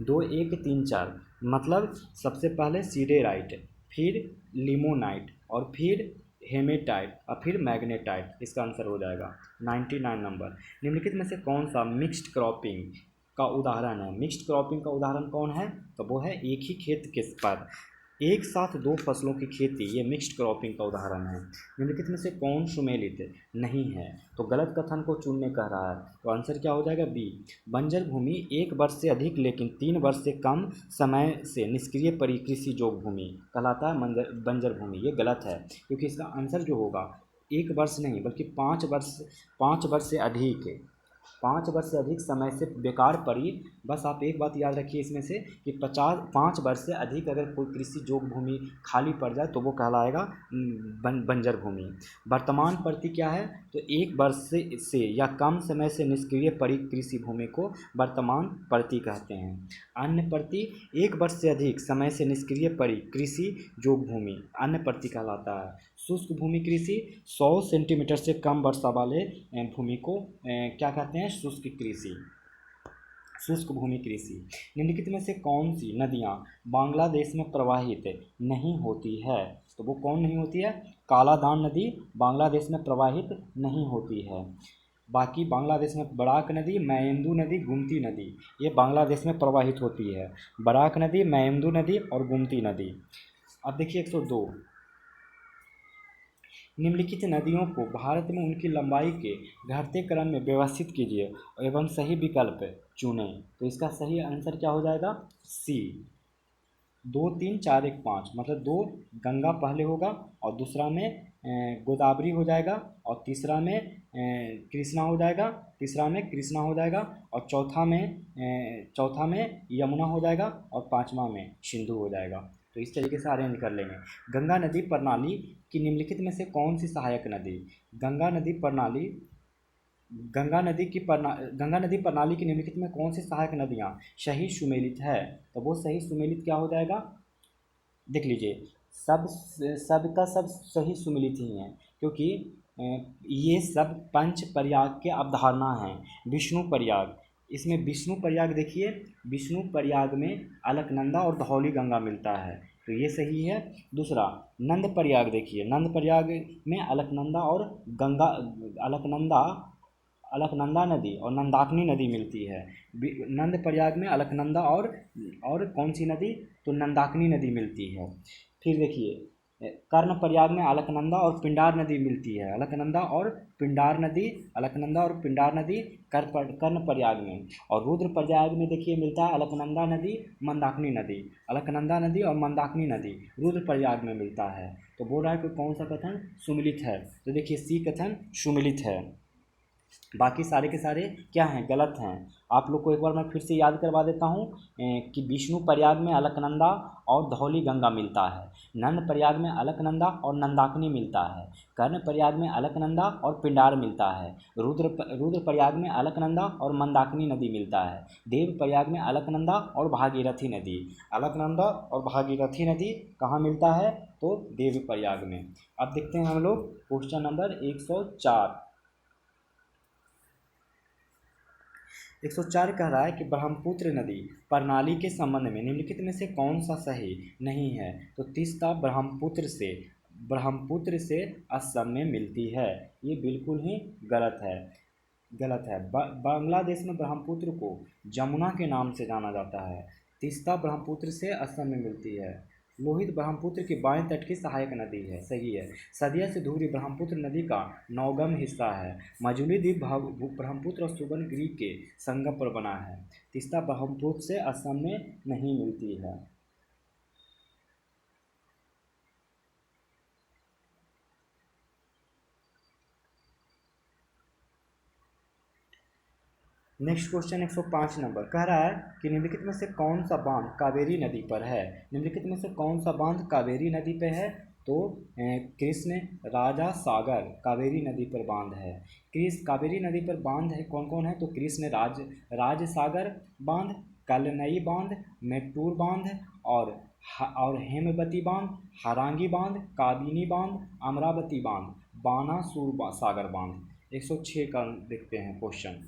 2, 1, 3, 4 मतलब सबसे पहले सीडेराइट, फिर लिमोनाइट और फिर हेमेटाइट और फिर मैग्नेटाइट। इसका आंसर हो जाएगा 99 नंबर। निम्नलिखित में से कौन सा मिक्स्ड क्रॉपिंग का उदाहरण है? मिक्स्ड क्रॉपिंग का उदाहरण कौन है? तो वो है एक ही खेत के पर एक साथ दो फसलों की खेती, ये मिक्स्ड क्रॉपिंग का उदाहरण है। निम्नलिखित में से कौन सुमेलित नहीं है? तो गलत कथन को चुनने कह रहा है, तो आंसर क्या हो जाएगा? बी। बंजर भूमि 1 वर्ष से अधिक लेकिन 3 वर्ष से कम समय से निष्क्रिय पड़ी कृषि जोग भूमि कहलाता है बंजर भूमि। ये गलत है, क्योंकि इसका आंसर जो होगा 1 वर्ष नहीं बल्कि 5 वर्ष, 5 वर्ष से अधिक है। 5 वर्ष से अधिक समय से बेकार पड़ी। बस आप एक बात याद रखिए इसमें से कि 5 वर्ष से अधिक अगर कोई कृषि जोग भूमि खाली पड़ जाए तो वो कहलाएगा बंजर भूमि। वर्तमान प्रति क्या है? तो 1 वर्ष से या कम समय से निष्क्रिय पड़ी कृषि भूमि को वर्तमान प्रति कहते हैं। अन्य प्रति 1 वर्ष से अधिक समय से निष्क्रिय पड़ी कृषि जोग भूमि अन्य प्रति कहलाता है। शुष्क भूमि कृषि 100 सेंटीमीटर से कम वर्षा वाले भूमि को क्या कहते हैं? शुष्क कृषि, शुष्क भूमि कृषि। निम्नलिखित में से कौन सी नदियाँ बांग्लादेश में प्रवाहित नहीं होती है? तो वो कौन नहीं होती है? कालादान नदी बांग्लादेश में प्रवाहित नहीं होती है। बाकी बांग्लादेश में बराक नदी, मैंदू नदी, गुमती नदी ये बांग्लादेश में प्रवाहित होती है। बराक नदी, मैंदू नदी और गुमती नदी। अब देखिए 102, निम्नलिखित नदियों को भारत में उनकी लंबाई के घटते क्रम में व्यवस्थित कीजिए एवं सही विकल्प चुनें। तो इसका सही आंसर क्या हो जाएगा? सी। 2, 3, 4, 1, 5 मतलब 2 गंगा पहले होगा और दूसरा में गोदावरी हो जाएगा और तीसरा में कृष्णा हो जाएगा, तीसरा में कृष्णा हो जाएगा और चौथा में यमुना हो जाएगा और पांचवा में सिंधु हो जाएगा। तो इस तरीके से अरेंज कर लेंगे। गंगा नदी प्रणाली की निम्नलिखित में से कौन सी सहायक नदी? गंगा नदी प्रणाली की निम्नलिखित में कौन सी सहायक नदियाँ सही सुमेलित है? तो वो सही सुमेलित क्या हो जाएगा? देख लीजिए, सब का सब सही सुमेलित ही हैं, क्योंकि ये सब पंच प्रयाग के अवधारणा हैं। विष्णु प्रयाग, इसमें विष्णु प्रयाग देखिए, विष्णु प्रयाग में अलकनंदा और धौली गंगा मिलता है, तो ये सही है। दूसरा नंद प्रयाग देखिए, नंद प्रयाग में अलकनंदा नदी और नंदाकिनी नदी मिलती है। नंद प्रयाग में अलकनंदा और कौन सी नदी? तो नंदाकिनी नदी मिलती है। फिर देखिए कर्ण प्रयाग में अलकनंदा और पिंडार नदी मिलती है। अलकनंदा और पिंडार नदी कर्ण प्रयाग में। और रुद्र प्रयाग में देखिए मिलता है अलकनंदा नदी, मंदाकिनी नदी। अलकनंदा नदी और मंदाकिनी नदी रुद्र प्रयाग में मिलता है। तो बोल रहा है कि कौन सा कथन सुमिलित है? तो देखिए सी कथन सुमिलित है। बाकी सारे के सारे क्या हैं? गलत हैं। आप लोग को एक बार मैं फिर से याद करवा देता हूँ कि विष्णु प्रयाग में अलकनंदा और धौली गंगा मिलता है। नंद प्रयाग में अलकनंदा और नंदाकिनी मिलता है। कर्ण प्रयाग में अलकनंदा और पिंडार मिलता है। रुद्र प्रयाग में अलकनंदा और मंदाकिनी नदी मिलता है। देव प्रयाग में अलकनंदा और भागीरथी नदी। अलकनंदा और भागीरथी नदी कहाँ मिलता है? तो देव प्रयाग में। अब देखते हैं हम लोग क्वेश्चन नंबर 104। 104 कह रहा है कि ब्रह्मपुत्र नदी प्रणाली के संबंध में निम्नलिखित में से कौन सा सही नहीं है? तो तीस्ता ब्रह्मपुत्र से असम में मिलती है। ये बिल्कुल ही गलत है। बांग्लादेश में ब्रह्मपुत्र को जमुना के नाम से जाना जाता है। तीस्ता ब्रह्मपुत्र से असम में मिलती है। लोहित ब्रह्मपुत्र की बाएं तट की सहायक नदी है, सही है। सदिया से धुरी ब्रह्मपुत्र नदी का नौगम हिस्सा है। मजुली द्वीप ब्रह्मपुत्र और सुवर्णगिरि के संगम पर बना है। तीस्ता ब्रह्मपुत्र से असम में नहीं मिलती है। नेक्स्ट क्वेश्चन 105 नंबर कह रहा है कि निम्नलिखित में से कौन सा बांध कावेरी नदी पर है? निम्नलिखित में से कौन सा बांध कावेरी नदी पर है? तो कृष्ण राजा सागर कावेरी नदी पर बांध है। कावेरी नदी पर बांध है कौन कौन है? तो कृष्ण राज सागर बांध, कलनई बांध, मेट्टूर बांध और हेमवती बांध, हारांगी बांध, काबिनी बांध, अमरावती बांध, बानासुर सागर बांध। 106 का देखते हैं क्वेश्चन।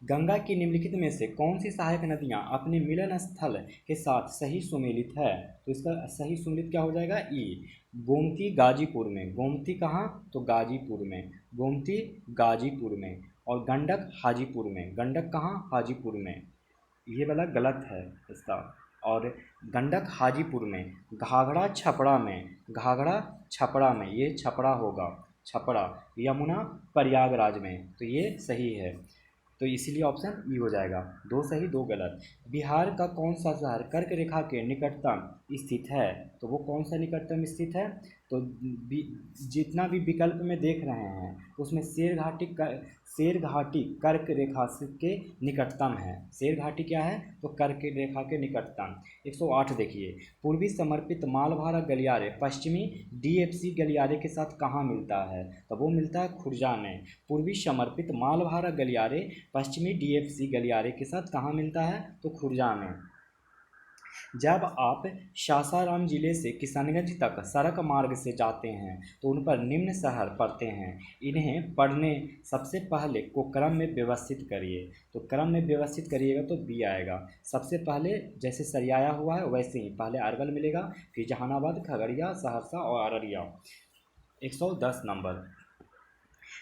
गंगा की निम्नलिखित में से कौन सी सहायक नदियाँ अपने मिलन स्थल के साथ सही सुमेलित है? तो इसका सही सुमेलित क्या हो जाएगा? ई। गोमती गाजीपुर में। गोमती कहाँ? तो गाजीपुर में। गोमती गाजीपुर में। और गंडक हाजीपुर में। गंडक कहाँ? हाजीपुर में। ये वाला गलत है इसका। और गंडक हाजीपुर में, घाघरा छपरा में, घाघरा छपरा में, ये छपरा होगा, छपरा। यमुना प्रयागराज में, तो ये सही है, तो इसीलिए ऑप्शन ई हो जाएगा। दो सही दो गलत। बिहार का कौन सा शहर कर्क रेखा के निकटतम स्थित है, तो वो कौन सा निकटतम स्थित है, तो जितना भी विकल्प में देख रहे हैं उसमें शेर घाटी कर्क रेखा के निकटतम है। शेर घाटी क्या है, तो कर्क रेखा के निकटतम। 108 देखिए, पूर्वी समर्पित मालभारा गलियारे पश्चिमी डीएफसी गलियारे के साथ कहाँ मिलता है, तो वो मिलता है खुर्जा में। पूर्वी समर्पित मालभारा गलियारे पश्चिमी डीएफसी गलियारे के साथ कहाँ मिलता है, तो खुर्जा में। जब आप सासाराम जिले से किशनगंज तक सड़क मार्ग से जाते हैं तो उन पर निम्न शहर पड़ते हैं, इन्हें पढ़ने सबसे पहले को क्रम में व्यवस्थित करिए, तो क्रम में व्यवस्थित करिएगा तो बी आएगा। सबसे पहले जैसे सरियाया हुआ है वैसे ही पहले अरवल मिलेगा, फिर जहानाबाद, खगड़िया, सहरसा और अररिया। 110 नंबर,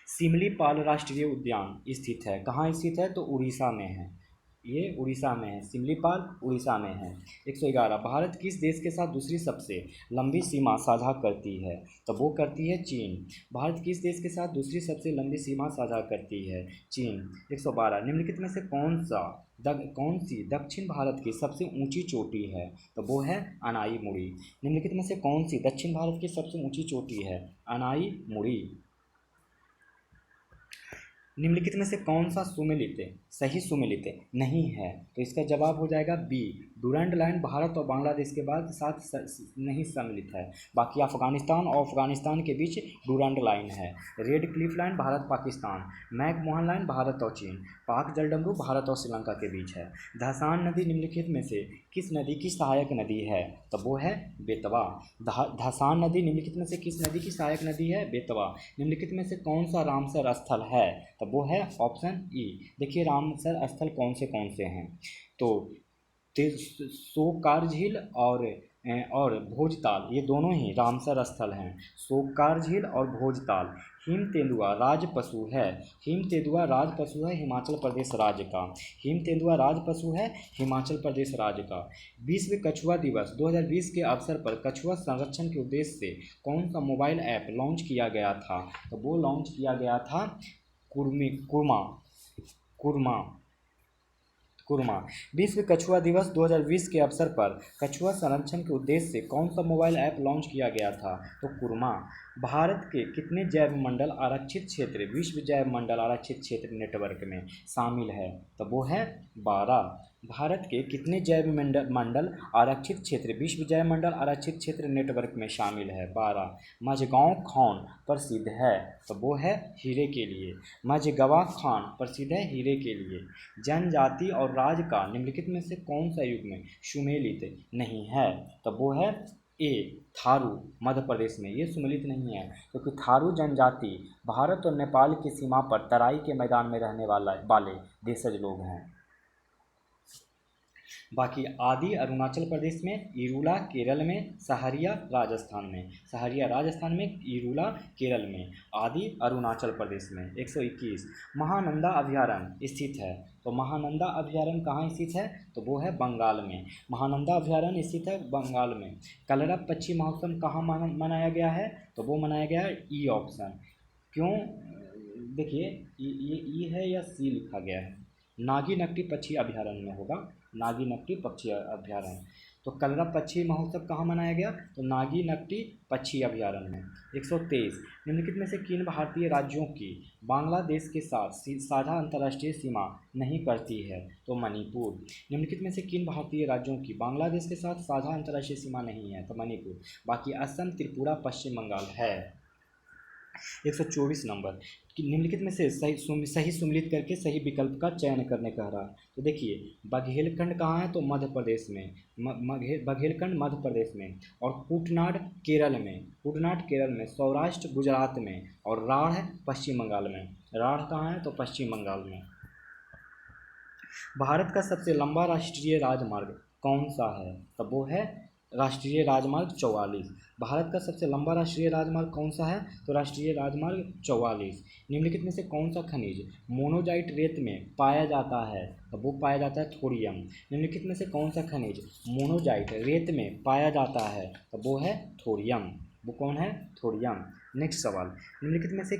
सिमलीपाल राष्ट्रीय उद्यान स्थित है, कहाँ स्थित है, तो उड़ीसा में है, ये उड़ीसा में है, सिमलीपाल उड़ीसा में है। 111, भारत किस देश के साथ दूसरी सबसे लंबी सीमा साझा करती है, तो वो करती है चीन। भारत किस देश के साथ दूसरी सबसे लंबी सीमा साझा करती है, चीन। 112, निम्नलिखित में से कौन सी दक्षिण भारत की सबसे ऊंची चोटी है, तो वो है अनाई मुड़ी। निम्नलिखित में से कौन सी दक्षिण भारत की सबसे ऊंची चोटी है, अनाई मुड़ी। निम्नलिखित में से कौन सा सुमेलित सही सुमेलित नहीं है, तो इसका जवाब हो जाएगा बी, डुरंड लाइन भारत और बांग्लादेश के बाद साथ नहीं सम्मिलित है, बाकी अफगानिस्तान और अफगानिस्तान के बीच डुरंड लाइन है। Red Cliff line Bharat Pakistan, McMahon line Bharat और चीन, पाक जलडमरू भारत और श्रीलंका के बीच है। धसान नदी निम्नलिखित में से किस नदी की सहायक नदी है, तो वो है बेतवा। धसान नदी निम्नलिखित में से किस नदी की सहायक नदी है, बेतवा। निम्नलिखित में से कौन सा रामसर स्थल है, तो वो है ऑप्शन ई। देखिए रामसर स्थल कौन से हैं, तो सोकार झील और भोजताल, ये दोनों ही रामसर स्थल हैं, सोकार झील और भोजताल। हिम तेंदुआ राज पशु है, हिम तेंदुआ राज पशु है हिमाचल प्रदेश राज्य का, हिम तेंदुआ राज पशु है हिमाचल प्रदेश राज्य का। विश्व कछुआ दिवस 2020 के अवसर पर कछुआ संरक्षण के उद्देश्य से कौन सा मोबाइल ऐप लॉन्च किया गया था, तो वो लॉन्च किया गया था कुरमा। विश्व कछुआ दिवस 2020 के अवसर पर कछुआ संरक्षण के उद्देश्य से कौन सा मोबाइल ऐप लॉन्च किया गया था, तो कुरमा। भारत के कितने जैव मंडल आरक्षित क्षेत्र विश्व जैव मंडल आरक्षित क्षेत्र नेटवर्क में शामिल है, तो वो है 12। भारत के कितने जैव मंडल आरक्षित क्षेत्र विश्व जैव मंडल आरक्षित क्षेत्र नेटवर्क में शामिल है, 12। मझगांव खान प्रसिद्ध है, तो वो है हीरे के लिए, मझगवा खान प्रसिद्ध है हीरे के लिए। जनजाति और राज का निम्नलिखित में से कौन सा युग्म सुमेलित नहीं है, तो वो है ए, थारू मध्य प्रदेश में, ये सुमेलित नहीं है क्योंकि थारू जनजाति भारत और नेपाल की सीमा पर तराई के मैदान में रहने वाले देशज लोग हैं। बाकी आदि अरुणाचल प्रदेश में, इरूला केरल में, सहरिया राजस्थान में, इरूला केरल में, आदि अरुणाचल प्रदेश में। 121, महानंदा अभयारण्य स्थित है, तो महानंदा अभयारण्य कहाँ स्थित है, तो वो है बंगाल में, महानंदा अभयारण्य स्थित है बंगाल में। कलरव पक्षी महोत्सव कहाँ मनाया गया है, तो वो मनाया गया है ई ऑप्शन। क्यों, देखिए ये है या सी लिखा गया है, नागी नकटी पक्षी अभयारण्य में होगा, नागी नकटी पक्षी अभयारण्य। तो कलरव पक्षी महोत्सव कहाँ मनाया गया, तो नागी नकटी पक्षी अभयारण्य में। 123, निम्नलिखित में से किन भारतीय राज्यों की बांग्लादेश के साथ साझा अंतर्राष्ट्रीय सीमा नहीं करती है, तो मणिपुर। निम्नलिखित में से किन भारतीय राज्यों की बांग्लादेश के साथ साझा अंतर्राष्ट्रीय सीमा नहीं है, तो मणिपुर। बाकी असम, त्रिपुरा, पश्चिम बंगाल है। 124 नंबर, कि निम्नलिखित में से सही सुमेलित करके सही विकल्प का चयन करने कह रहा है। तो देखिए बघेलखंड कहाँ है, तो मध्य प्रदेश में, बघेलखंड मध्य प्रदेश में, और कुटनाड केरल में, सौराष्ट्र गुजरात में, और राढ़ पश्चिम बंगाल में। राढ़ कहाँ है, तो पश्चिम बंगाल में। भारत का सबसे लंबा राष्ट्रीय राजमार्ग कौन सा है, तो वो है राष्ट्रीय राजमार्ग 44। भारत का सबसे लंबा राष्ट्रीय राजमार्ग कौन सा है? तो राष्ट्रीय राजमार्ग 44। निम्नलिखित में से कौन सा खनिज मोनोजाइट रेत में पाया जाता है? तो वो पाया जाता है थोरियम। निम्नलिखित में से कौन सा खनिज मोनोजाइट रेत में पाया जाता है? तो वो है थोरियम। वो कौन है? थोरियम। नेक्स्ट सवाल, निम्नलिखित में से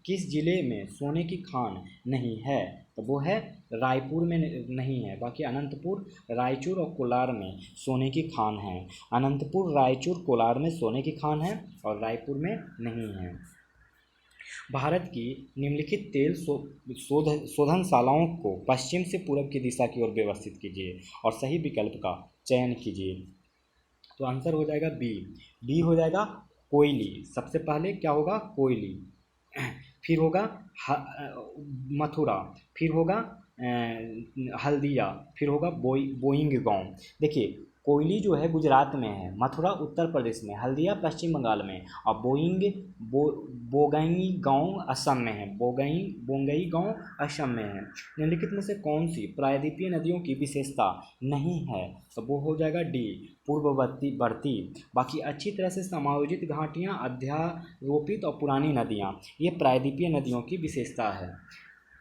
किस जिले में सोने की खान नहीं है? तो वो है रायपुर में नहीं है, बाकी अनंतपुर, रायचूर और कोलार में सोने की खान है। अनंतपुर, रायचूर, कोलार में सोने की खान है और रायपुर में नहीं है। भारत की निम्नलिखित तेल शोधनशालाओं को पश्चिम से पूर्व की दिशा की ओर व्यवस्थित कीजिए और सही विकल्प का चयन कीजिए। तो आंसर हो जाएगा बी हो जाएगा कोयली। सबसे पहले क्या होगा? कोयली, फिर होगा मथुरा, फिर होगा हल्दिया, फिर होगा बोइंग गांव। देखिए, कोयली जो है गुजरात में है, मथुरा उत्तर प्रदेश में, हल्दिया पश्चिम बंगाल में और बोगई गांव असम में है। बोंगई गांव असम में है। निम्नलिखित में से कौन सी प्रायद्वीपीय नदियों की विशेषता नहीं है? तो वो हो जाएगा डी, पूर्ववर्ती बढ़ती। बाकी अच्छी तरह से समायोजित घाटियाँ, अध्यारोपित और पुरानी नदियाँ, ये प्रायद्वीपीय नदियों की विशेषता है।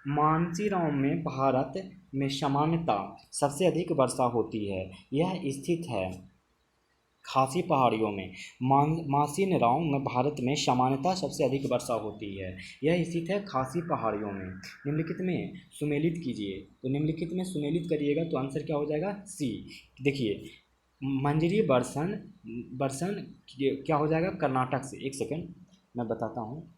मानसीराम में भारत में सामान्यतः सबसे अधिक वर्षा होती है। यह स्थित है खासी पहाड़ियों में। मानसीराम में भारत में सामान्यतः सबसे अधिक वर्षा होती है। यह स्थित है खासी पहाड़ियों में। निम्नलिखित में सुमेलित कीजिए। तो निम्नलिखित में सुमेलित करिएगा तो आंसर क्या हो जाएगा? सी। देखिए, मंजरी बरसन क्या हो जाएगा? कर्नाटक से। एक सेकंड मैं बताता हूँ।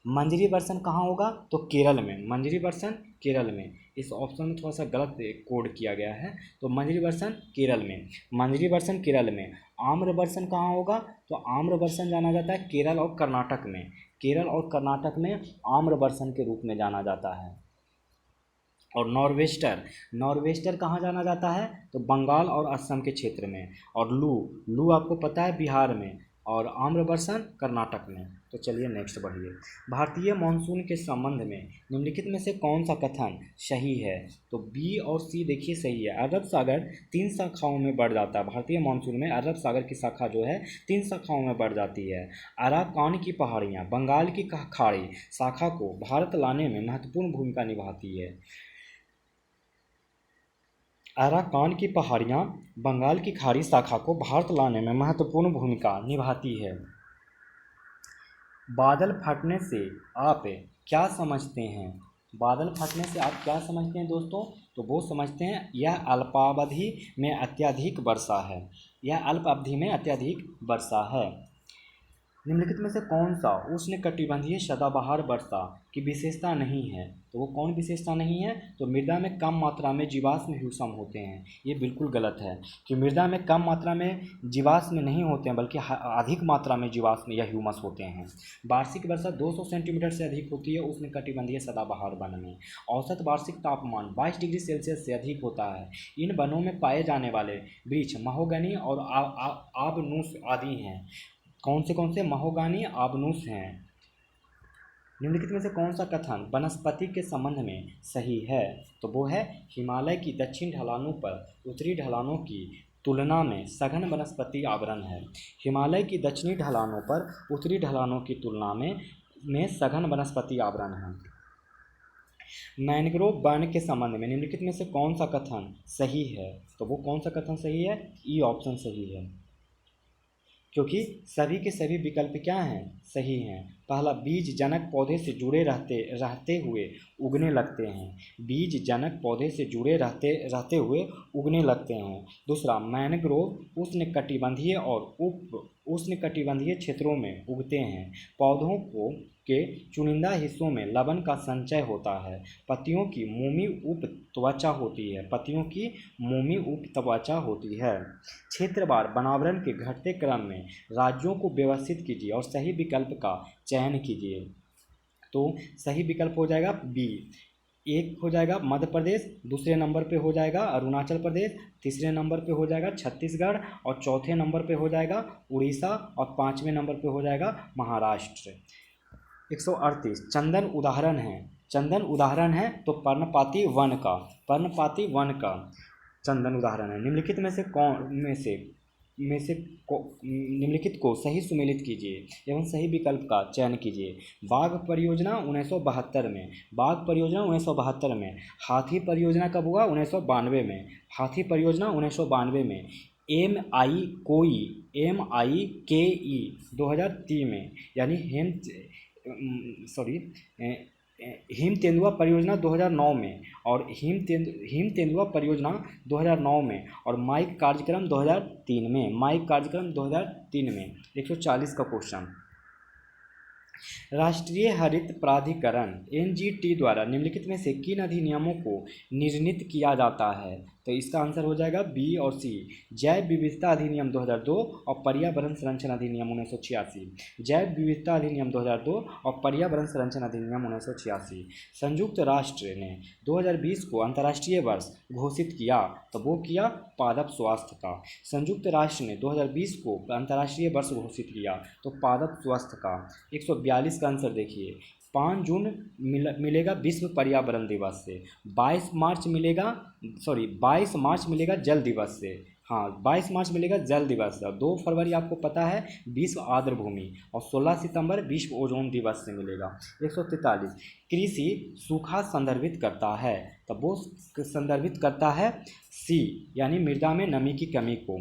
मंजरी बरसन कहाँ होगा? तो केरल में। मंजरी बरसन केरल में। इस ऑप्शन में थोड़ा सा गलत कोड किया गया है, तो मंजरी बरसन केरल में। मंजरी बरसन केरल में। आम्र बरसन कहाँ होगा? तो आम्र बरसन जाना जाता है केरल और कर्नाटक में। केरल और कर्नाटक में आम्र बरसन के रूप में जाना जाता है। और नॉर्वेस्टर कहाँ जाना जाता है? तो बंगाल और असम के क्षेत्र में। और लू आपको पता है बिहार में, और आम्रबरसन कर्नाटक में। तो चलिए नेक्स्ट बढ़िए। भारतीय मानसून के संबंध में निम्नलिखित में से कौन सा कथन सही है? तो बी और सी देखिए सही है। अरब सागर 3 शाखाओं में बढ़ जाता है। भारतीय मानसून में अरब सागर की शाखा जो है 3 शाखाओं में बढ़ जाती है। अराकान की पहाड़ियाँ बंगाल की खाड़ी शाखा को भारत लाने में महत्वपूर्ण भूमिका निभाती है। अराकान की पहाड़ियाँ बंगाल की खाड़ी शाखा को भारत लाने में महत्वपूर्ण भूमिका निभाती है। बादल फटने से आप क्या समझते हैं? बादल फटने से आप क्या समझते हैं दोस्तों? तो वो समझते हैं यह अल्पावधि में अत्यधिक वर्षा है। यह अल्प अवधि में अत्यधिक वर्षा है। निम्नलिखित में से कौन सा उष्णकटिबंधीय सदाबहार वर्षा की विशेषता नहीं है? तो वो कौन विशेषता नहीं है? तो मृदा में कम मात्रा में जीवाश्म ह्यूमस होते हैं। ये बिल्कुल गलत है कि मृदा में कम मात्रा में जीवाश्म नहीं होते हैं, बल्कि अधिक मात्रा में जीवाश्म या ह्यूमस होते हैं। वार्षिक वर्षा 200 सेंटीमीटर से अधिक होती है उष्णकटिबंधीय सदाबहार वन में। औसत वार्षिक तापमान 22 डिग्री सेल्सियस से अधिक होता है। इन वनों में पाए जाने वाले वृक्ष महोगनी और आबनूस आदि हैं। कौन से महोगनी, आबनूस हैं। निम्नलिखित में से कौन सा कथन वनस्पति के संबंध में सही है? तो वो है हिमालय की दक्षिण ढलानों पर उत्तरी ढलानों की तुलना में सघन वनस्पति आवरण है। हिमालय की दक्षिणी ढलानों पर उत्तरी ढलानों की तुलना में सघन वनस्पति आवरण है। मैंग्रोव वन के संबंध में निम्नलिखित में से कौन सा कथन सही है? तो वो कौन सा कथन सही है? ई ऑप्शन सही है, क्योंकि सभी के सभी विकल्प क्या हैं? सही हैं। पहला, बीज जनक पौधे से जुड़े रहते हुए उगने लगते हैं। बीज जनक पौधे से जुड़े रहते हुए उगने लगते हैं। दूसरा, मैंग्रोव उष्णकटिबंधीय और उप उष्णकटिबंधीय क्षेत्रों में उगते हैं। पौधों के चुनिंदा हिस्सों में लवण का संचय होता है। पत्तियों की मोमी उप त्वचा होती है। क्षेत्रवार बनावरण के घटते क्रम में राज्यों को व्यवस्थित कीजिए और सही विकल्प का चयन कीजिए। तो सही विकल्प हो जाएगा बी। एक हो जाएगा मध्य प्रदेश, दूसरे नंबर पे हो जाएगा अरुणाचल प्रदेश, तीसरे नंबर पे हो जाएगा छत्तीसगढ़ और चौथे नंबर पे हो जाएगा उड़ीसा और पाँचवें नंबर पे हो जाएगा महाराष्ट्र। 138 चंदन उदाहरण है तो पर्णपाती वन का चंदन उदाहरण है। निम्नलिखित में से निम्नलिखित को सही सुमेलित कीजिए एवं सही विकल्प का चयन कीजिए। बाघ परियोजना 1972 में, बाघ परियोजना 1972 में। हाथी परियोजना कब हुआ? 1992 में। हाथी परियोजना 1992 में। MIKE 2003 में, यानी हिम तेंदुआ परियोजना 2009 में, और हिम तेंदुआ परियोजना 2009 में, और माइक कार्यक्रम 2003 में, माइक कार्यक्रम 2003 में। 140 का क्वेश्चन, राष्ट्रीय हरित प्राधिकरण NGT द्वारा निम्नलिखित में से किन अधिनियमों को निर्णित किया जाता है? तो इसका आंसर हो जाएगा बी और सी। जैव विविधता अधिनियम 2002 और पर्यावरण संरक्षण अधिनियम 1986। जैव विविधता अधिनियम 2002 और पर्यावरण संरक्षण अधिनियम 1986। संयुक्त राष्ट्र ने 2020 को अंतर्राष्ट्रीय वर्ष घोषित किया, तो वो किया पादप स्वास्थ्य का। संयुक्त राष्ट्र ने 2020 को अंतर्राष्ट्रीय वर्ष घोषित किया, तो पादप स्वास्थ्य का। 142 का आंसर देखिए, 5 जून मिलेगा विश्व पर्यावरण दिवस से। 22 मार्च मिलेगा जल दिवस से। हाँ, 22 मार्च मिलेगा जल दिवस से। 2 फरवरी आपको पता है विश्व आर्द्र भूमि, और 16 सितंबर विश्व ओजोन दिवस से मिलेगा। 143, कृषि सूखा संदर्भित करता है, तब वो संदर्भित करता है सी, यानी मृदा में नमी की कमी को।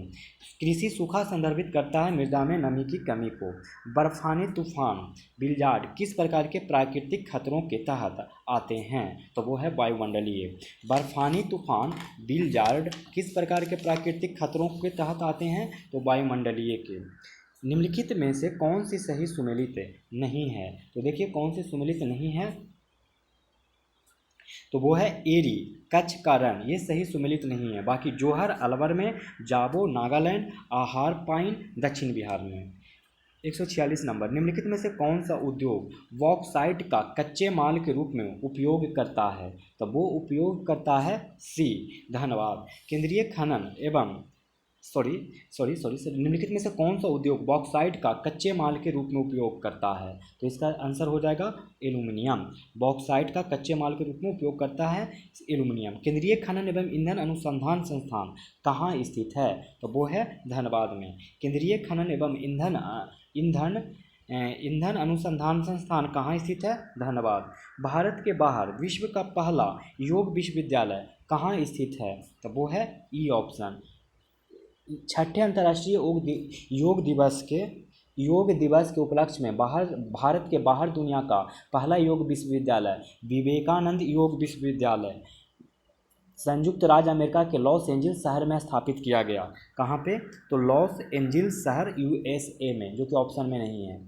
कृषि सूखा संदर्भित करता है मृदा में नमी की कमी को। बर्फानी तूफान बिलजार्ड किस प्रकार के प्राकृतिक खतरों के तहत आते हैं? तो वो है वायुमंडलीय। बर्फानी तूफान बिलजार्ड किस प्रकार के प्राकृतिक खतरों के तहत आते हैं? तो वायुमंडलीय के। निम्नलिखित में से कौन सी सही सुमेलित नहीं है? तो देखिए कौन सी सुमेलित नहीं है, तो वो है एरी, कच्छ का रण, ये सही सुमेलित नहीं है। बाकी जोहर अलवर में, जाबो नागालैंड, आहार पाइन दक्षिण बिहार में। 146 नंबर, निम्नलिखित में से कौन सा उद्योग बॉक्साइट का कच्चे माल के रूप में उपयोग करता है? तो वो उपयोग करता है सी, धन्यवाद। केंद्रीय खनन एवं निम्नलिखित में से कौन सा उद्योग बॉक्साइट का कच्चे माल के रूप में उपयोग करता है? तो इसका आंसर हो जाएगा एल्यूमिनियम। बॉक्साइट का कच्चे माल के रूप में उपयोग करता है एल्यूमिनियम। केंद्रीय खनन एवं ईंधन अनुसंधान संस्थान कहाँ स्थित है? तो वो है धनबाद में। केंद्रीय खनन एवं ईंधन अनुसंधान संस्थान कहाँ स्थित है? धनबाद। भारत के बाहर विश्व का पहला योग विश्वविद्यालय कहाँ स्थित है? तो वो है ई ऑप्शन। 6ठे अंतर्राष्ट्रीय योग दिवस के उपलक्ष्य में भारत के बाहर दुनिया का पहला योग विश्वविद्यालय विवेकानंद योग विश्वविद्यालय संयुक्त राज्य अमेरिका के लॉस एंजिल्स शहर में स्थापित किया गया। कहाँ पे? तो लॉस एंजिल्स शहर USA में, जो कि ऑप्शन में नहीं है।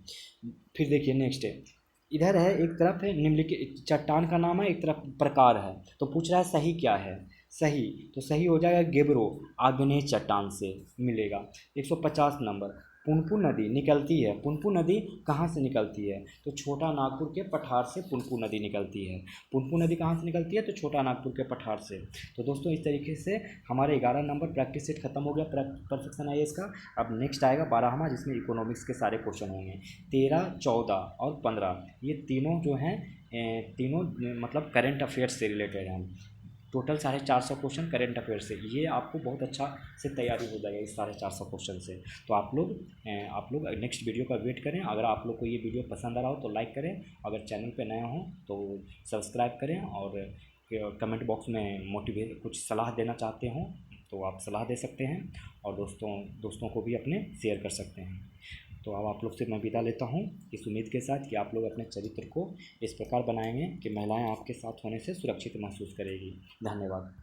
फिर देखिए नेक्स्ट है, इधर है एक तरफ है निम्नलिखित चट्टान का नाम है, एक तरफ प्रकार है, तो पूछ रहा है सही क्या है? सही, तो सही हो जाएगा गेब्रो, आग्नेय चट्टान से मिलेगा। 150 नंबर, पुनपुन नदी निकलती है, पुनपुन नदी कहाँ से निकलती है? तो छोटा नागपुर के पठार से पुनपुन नदी निकलती है। पुनपुन नदी कहाँ से निकलती है? तो छोटा नागपुर के पठार से। तो दोस्तों इस तरीके से हमारे 11 नंबर प्रैक्टिस सेट खत्म हो गया परफेक्शन IAS का। अब नेक्स्ट आएगा 12वां, जिसमें इकोनॉमिक्स के सारे क्वेश्चन होंगे। 13, 14 और 15 ये तीनों जो हैं तीनों मतलब करेंट अफेयर्स से रिलेटेड हैं। टोटल 450 क्वेश्चन करेंट अफेयर से, ये आपको बहुत अच्छा से तैयारी हो जाएगा इस 450 क्वेश्चन से। तो आप लोग नेक्स्ट वीडियो का वेट करें। अगर आप लोग को ये वीडियो पसंद आ रहा हो तो लाइक करें, अगर चैनल पे नए हों तो सब्सक्राइब करें, और कमेंट बॉक्स में मोटिवेट कुछ सलाह देना चाहते हों तो आप सलाह दे सकते हैं, और दोस्तों को भी अपने शेयर कर सकते हैं। तो अब आप लोग से मैं विदा लेता हूँ इस उम्मीद के साथ कि आप लोग अपने चरित्र को इस प्रकार बनाएंगे कि महिलाएं आपके साथ होने से सुरक्षित महसूस करेगी। धन्यवाद।